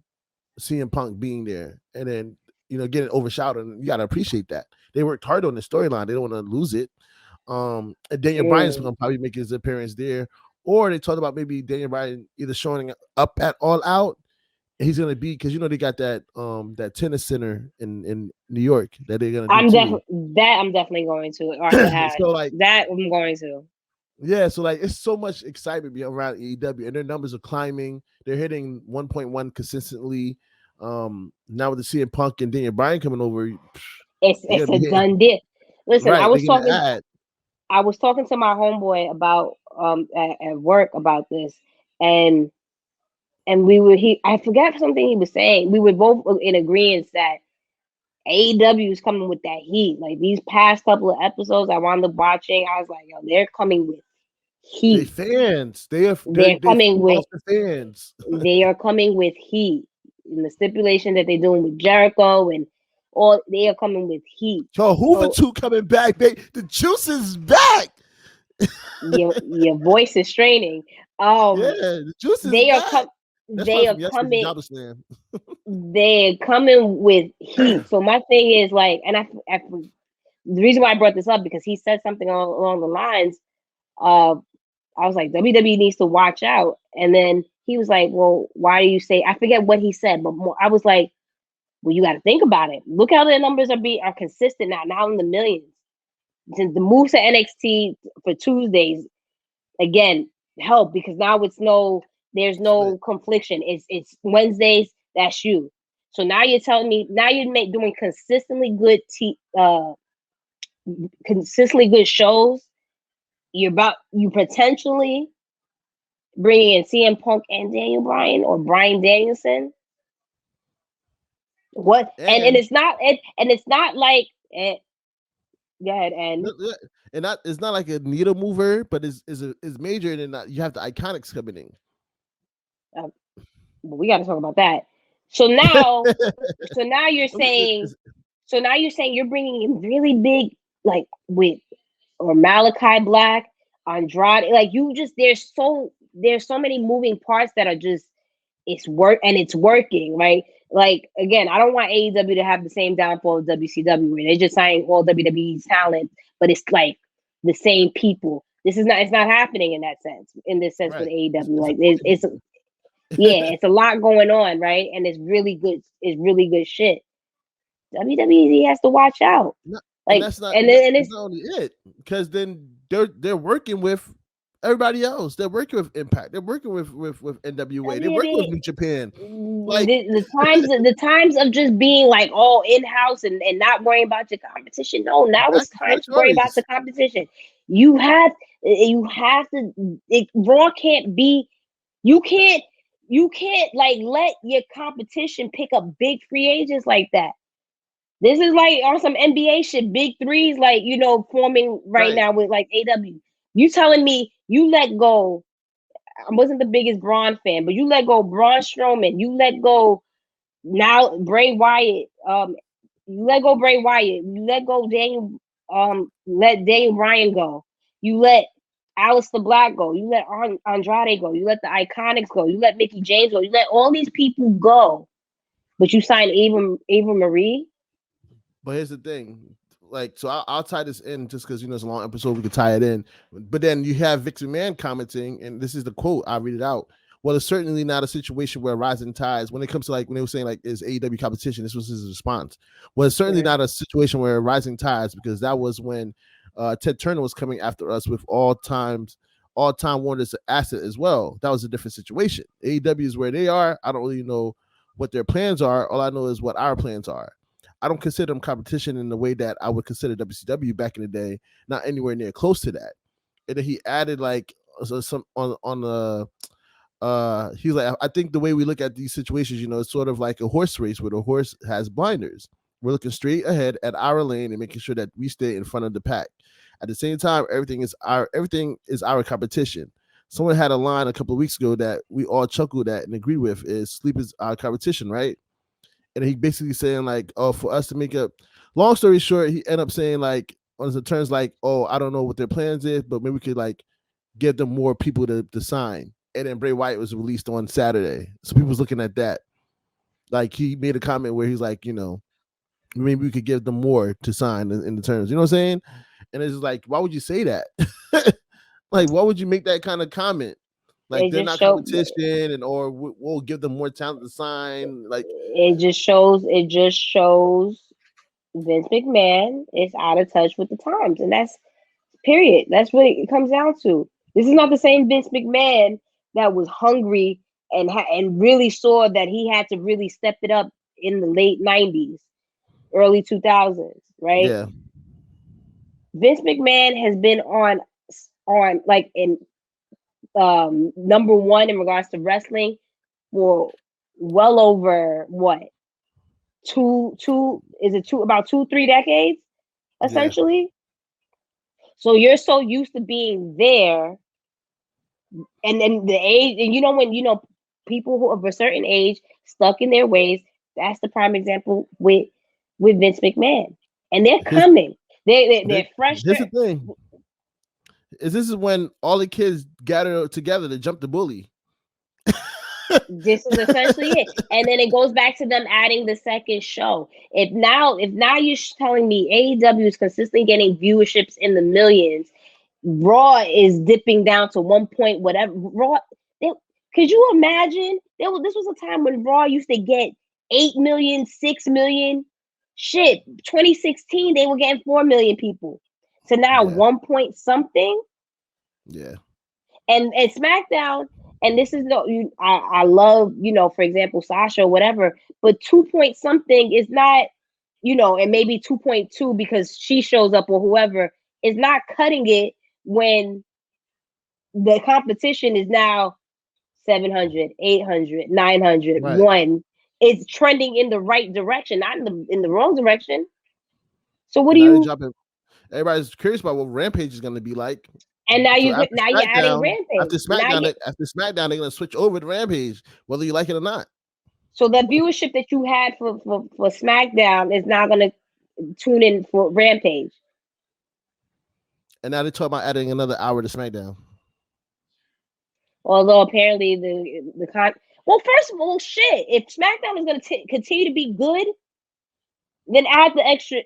CM Punk being there and then getting overshadowed, and you got to appreciate that they worked hard on the storyline. They don't want to lose it. And Daniel Bryan's gonna probably make his appearance there. Or they talked about maybe Daniel Bryan either showing up at All Out. And he's gonna be because they got that tennis center in New York that they're gonna do too. I'm definitely going to. Or to add so like that I'm going to. Yeah, so like it's so much excitement around AEW, and their numbers are climbing. They're hitting 1.1 consistently. Now with the CM Punk and Daniel Bryan coming over, it's a done deal. Listen, right? I was talking to my homeboy about at work about this, and I forgot something he was saying. We were both in agreement that AEW is coming with that heat. Like these past couple of episodes I wound up watching, I was like, yo, they're coming with heat. They fans. They're coming with the fans. They are coming with heat. And the stipulation that they're doing with Jericho and all, they are coming with heat. Yo, Hoover 2 coming back. The juice is back. your voice is straining. The juice is back. They are coming. They're coming with heat. So my thing is like, and the reason why I brought this up because he said something along the lines of, I was like, WWE needs to watch out. And then he was like, well, why do you say? I forget what he said, but I was like, well, you got to think about it. Look how their numbers are consistent now in the millions. Since the moves to NXT for Tuesdays again help because now there's no confliction. It's Wednesdays. That's you. So now you're telling me you're doing consistently good consistently good shows. You potentially bringing in CM Punk and Daniel Bryan or Bryan Danielson. What and it's not like go ahead and it's not like a needle mover, but it's major and then you have the Iconics coming in. But we got to talk about that. So now you're saying you're bringing in really big like with or Malachi Black, Andrade, like there's so many moving parts that are just it's working, right? Like again, I don't want AEW to have the same downfall of WCW where they're just signing all WWE's talent, but it's like the same people. It's not happening in this sense with AEW. Like it's it's a lot going on, right? And it's really good shit. WWE has to watch out. Like that's not only it, because then they're working with everybody else. They're working with Impact. They're working with NWA. They're working with New Japan. Like the times of just being like all in house and not worrying about your competition. No, now it's time to worry about the competition. You have to. Raw can't be. You can't like let your competition pick up big free agents like that. This is like on some NBA shit, big threes, like forming right now with like AW. You telling me you let go? I wasn't the biggest Braun fan, but you let go Braun Strowman. You let go now Bray Wyatt. You let go Bray Wyatt. You let go Daniel. Let Daniel Bryan go. You let Aleister Black go. You let Andrade go. You let the Iconics go. You let Mickey James go. You let all these people go, but you signed Ava Marie. But here's the thing, like, so I'll tie this in just because it's a long episode, we could tie it in. But then you have Vince McMahon commenting, and this is the quote. I'll read it out. Well, it's certainly not a situation where rising tides, when it comes to like when they were saying like is AEW competition, this was his response. Well, it's certainly not a situation where rising tides, because that was when Ted Turner was coming after us with all-time Warner's asset as well. That was a different situation. AEW is where they are. I don't really know what their plans are. All I know is what our plans are. I don't consider them competition in the way that I would consider WCW back in the day, not anywhere near close to that. And then he added like some on the he's like, I think the way we look at these situations, it's sort of like a horse race where the horse has blinders. We're looking straight ahead at our lane and making sure that we stay in front of the pack. At the same time, everything is our competition. Someone had a line a couple of weeks ago that we all chuckled at and agreed with, is sleep is our competition, right? And he basically saying like, oh, for us to make up, long story short, he ended up saying like on the terms like, oh, I don't know what their plans is, but maybe we could like get them more people to sign. And then Bray Wyatt was released on Saturday. So people was looking at that. Like he made a comment where he's like, maybe we could give them more to sign in the terms. You know what I'm saying? And it's like, why would you say that? Like, why would you make that kind of comment? Like, they're not competition, and or we'll give them more talent to sign. Like, it just shows Vince McMahon is out of touch with the times, and that's period. That's what it comes down to. This is not the same Vince McMahon that was hungry and really saw that he had to really step it up in the late 90s, early 2000s, right? yeah. Vince McMahon has been on like in number one in regards to wrestling for well over what about 2-3 decades essentially. Yeah. So you're so used to being there, and then the age, and when people who of a certain age stuck in their ways. That's the prime example with Vince McMahon, and they're coming. They're fresh. This is the thing. This is when all the kids gather together to jump the bully. This is essentially it, and then it goes back to them adding the second show. If now you're telling me AEW is consistently getting viewerships in the millions, Raw is dipping down to 1 point whatever. Raw, could you imagine? This was a time when Raw used to get 8 million, 6 million. Shit, 2016 they were getting 4 million people. So now 1 point something. Yeah, and SmackDown. And this is I love, for example, Sasha or whatever, but 2 point something is not, and maybe 2.2 because she shows up or whoever is not cutting it when the competition is now 700, 800, 900, right. 1. It's trending in the right direction, not in the wrong direction. So what do you? Everybody's curious about what Rampage is going to be like. And now you're adding Rampage. After SmackDown, they're gonna switch over to Rampage, whether you like it or not. So the viewership that you had for SmackDown is now gonna tune in for Rampage. And now they're talking about adding another hour to SmackDown. Although apparently first of all, shit. If SmackDown is gonna continue to be good, then add the extra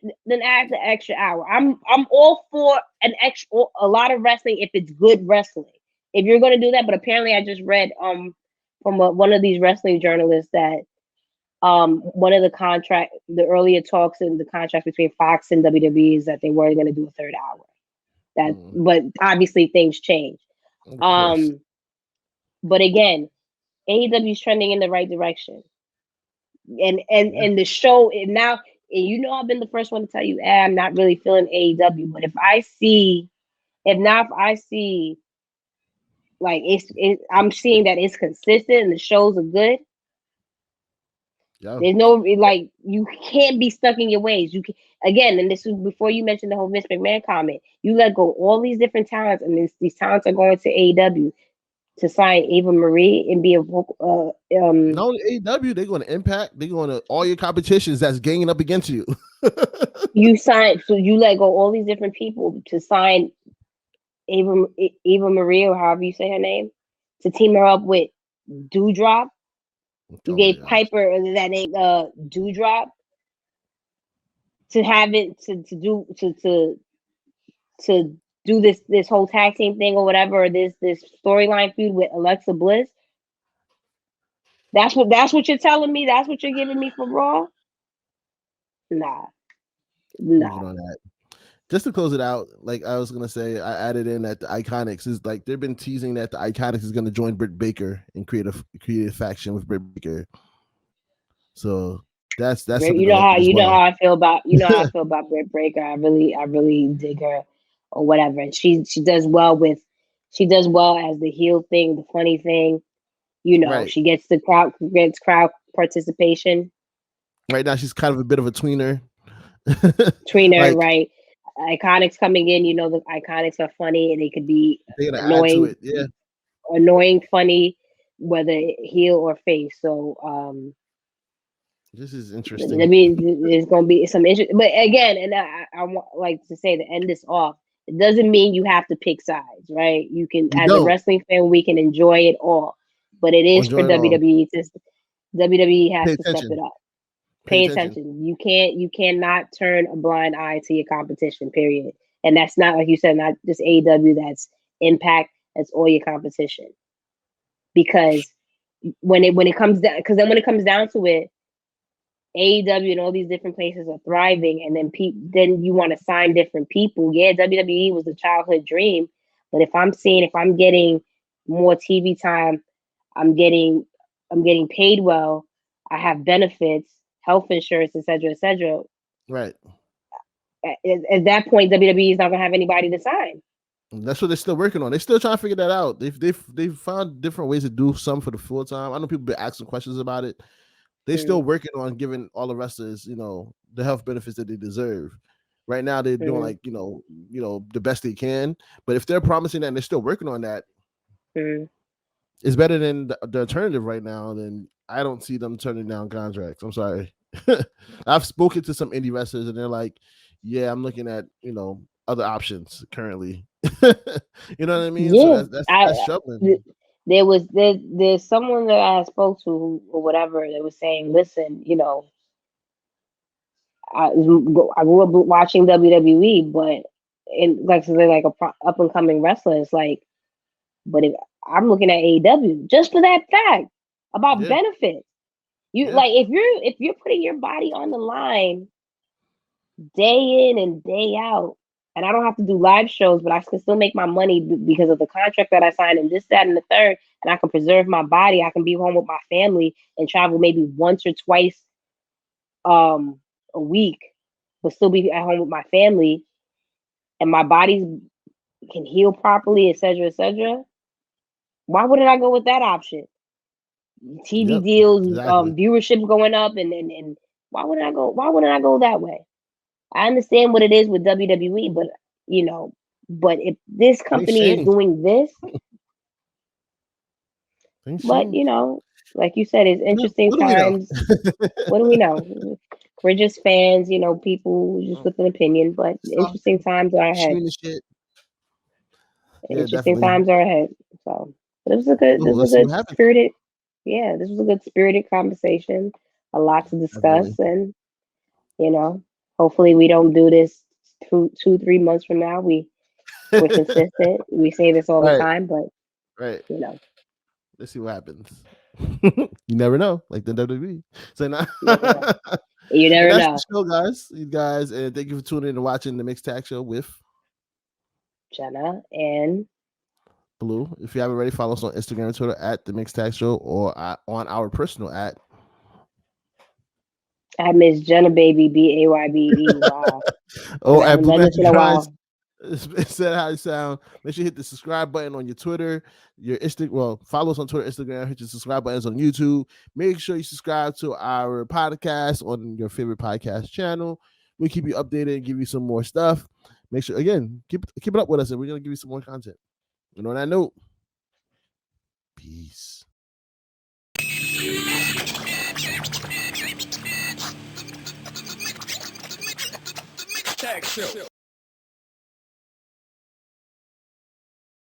hour. I'm all for a lot of wrestling if it's good wrestling. If you're going to do that, but apparently I just read from one of these wrestling journalists that one of the earlier talks in the contract between Fox and WWE is that they weren't going to do a third hour. But obviously things change. But again, AEW is trending in the right direction, and the show now. And I've been the first one to tell you, I'm not really feeling AEW. But if I see, like I'm seeing that it's consistent and the shows are good. Yeah. There's no you can't be stuck in your ways. You can, again, and this was before you mentioned the whole Vince McMahon comment. You let go all these different talents, and these talents are going to AEW to sign Ava Marie and be a vocal. Not only AEW, they're going to Impact. They're going to all your competitions that's ganging up against you. You let go all these different people to sign Ava Marie, or however you say her name, to team her up with Doudrop. You gave Piper that name, Doudrop, to have it to do this whole tag team thing or whatever, or this storyline feud with Alexa Bliss. That's what you're telling me. That's what you're giving me for Raw. Nah. On that. Just to close it out, like I was gonna say, I added in that the Iconics is like they've been teasing that the Iconics is gonna join Britt Baker and create a faction with Britt Baker. So that's how I feel about Britt Baker. I really dig her or whatever, and she does well as the heel thing, the funny thing. Right. She gets crowd participation. Right now, she's kind of a bit of a tweener. Right? Iconics coming in, the Iconics are funny, and they could be annoying. Annoying, funny, whether heel or face. So, this is interesting. I mean, there's going to be some interest, but again, and I want like to say to end this off. It doesn't mean you have to pick sides, right? You can, a wrestling fan, we can enjoy it all, but it is for WWE. WWE has to step it up. Pay attention. You cannot turn a blind eye to your competition. Period. And that's not, like you said, not just AEW, that's Impact, that's all your competition. Because when it comes down, because then when it comes down to it, AEW and all these different places are thriving, and then you want to sign different people. Yeah, WWE was a childhood dream, but if I'm getting more TV time, I'm getting paid well, I have benefits, health insurance, etc., etc. Right. At that point, WWE is not gonna have anybody to sign. That's what they're still working on. They're still trying to figure that out. They've found different ways to do some for the full time. I know people been asking questions about it. They're still working on giving all the wrestlers, the health benefits that they deserve. Right now, they're doing like the best they can. But if they're promising that and they're still working on that, it's better than the alternative right now. Then I don't see them turning down contracts. I'm sorry. I've spoken to some indie wrestlers and they're like, "Yeah, I'm looking at other options currently." You know what I mean? Yeah, So that's troubling. There's someone that I spoke to or whatever that was saying, listen, I grew up watching WWE, but like so they're like a up and coming wrestler. It's like, but if I'm looking at AEW just for that fact about benefits, like if you're putting your body on the line day in and day out, and I don't have to do live shows, but I can still make my money because of the contract that I signed and this, that, and the third, and I can preserve my body. I can be home with my family and travel maybe once or twice a week, but still be at home with my family, and my body can heal properly, etc., etc. Why wouldn't I go with that option? TV deals, viewership going up, and why wouldn't I go? Why wouldn't I go that way? I understand what it is with WWE, but but if this company is doing this, but like you said, it's interesting times. What do we know? We're just fans, people just with an opinion, but interesting times are ahead. Interesting times are ahead. So this was a good spirited, this was a good spirited conversation. A lot to discuss, and hopefully we don't do this 2-3 months from now. We're consistent. We say this all the time, but let's see what happens. You never know, like the WWE. So now, you never know. That's the show, guys. You guys, and thank you for tuning in and watching the Mixed Tag Show with Jenna and Blue. If you haven't already, follow us on Instagram and Twitter at the Mixed Tag Show, or on our personal at Miss Jenna Baby BAYBE. Wow. Oh, at Blue Magic Guys. Said how you sound. Make sure you hit the subscribe button on your Twitter, your Instagram. Well, follow us on Twitter, Instagram. Hit your subscribe buttons on YouTube. Make sure you subscribe to our podcast on your favorite podcast channel. We keep you updated and give you some more stuff. Make sure again keep it up with us, and we're gonna give you some more content. And on that note, peace. Tag show.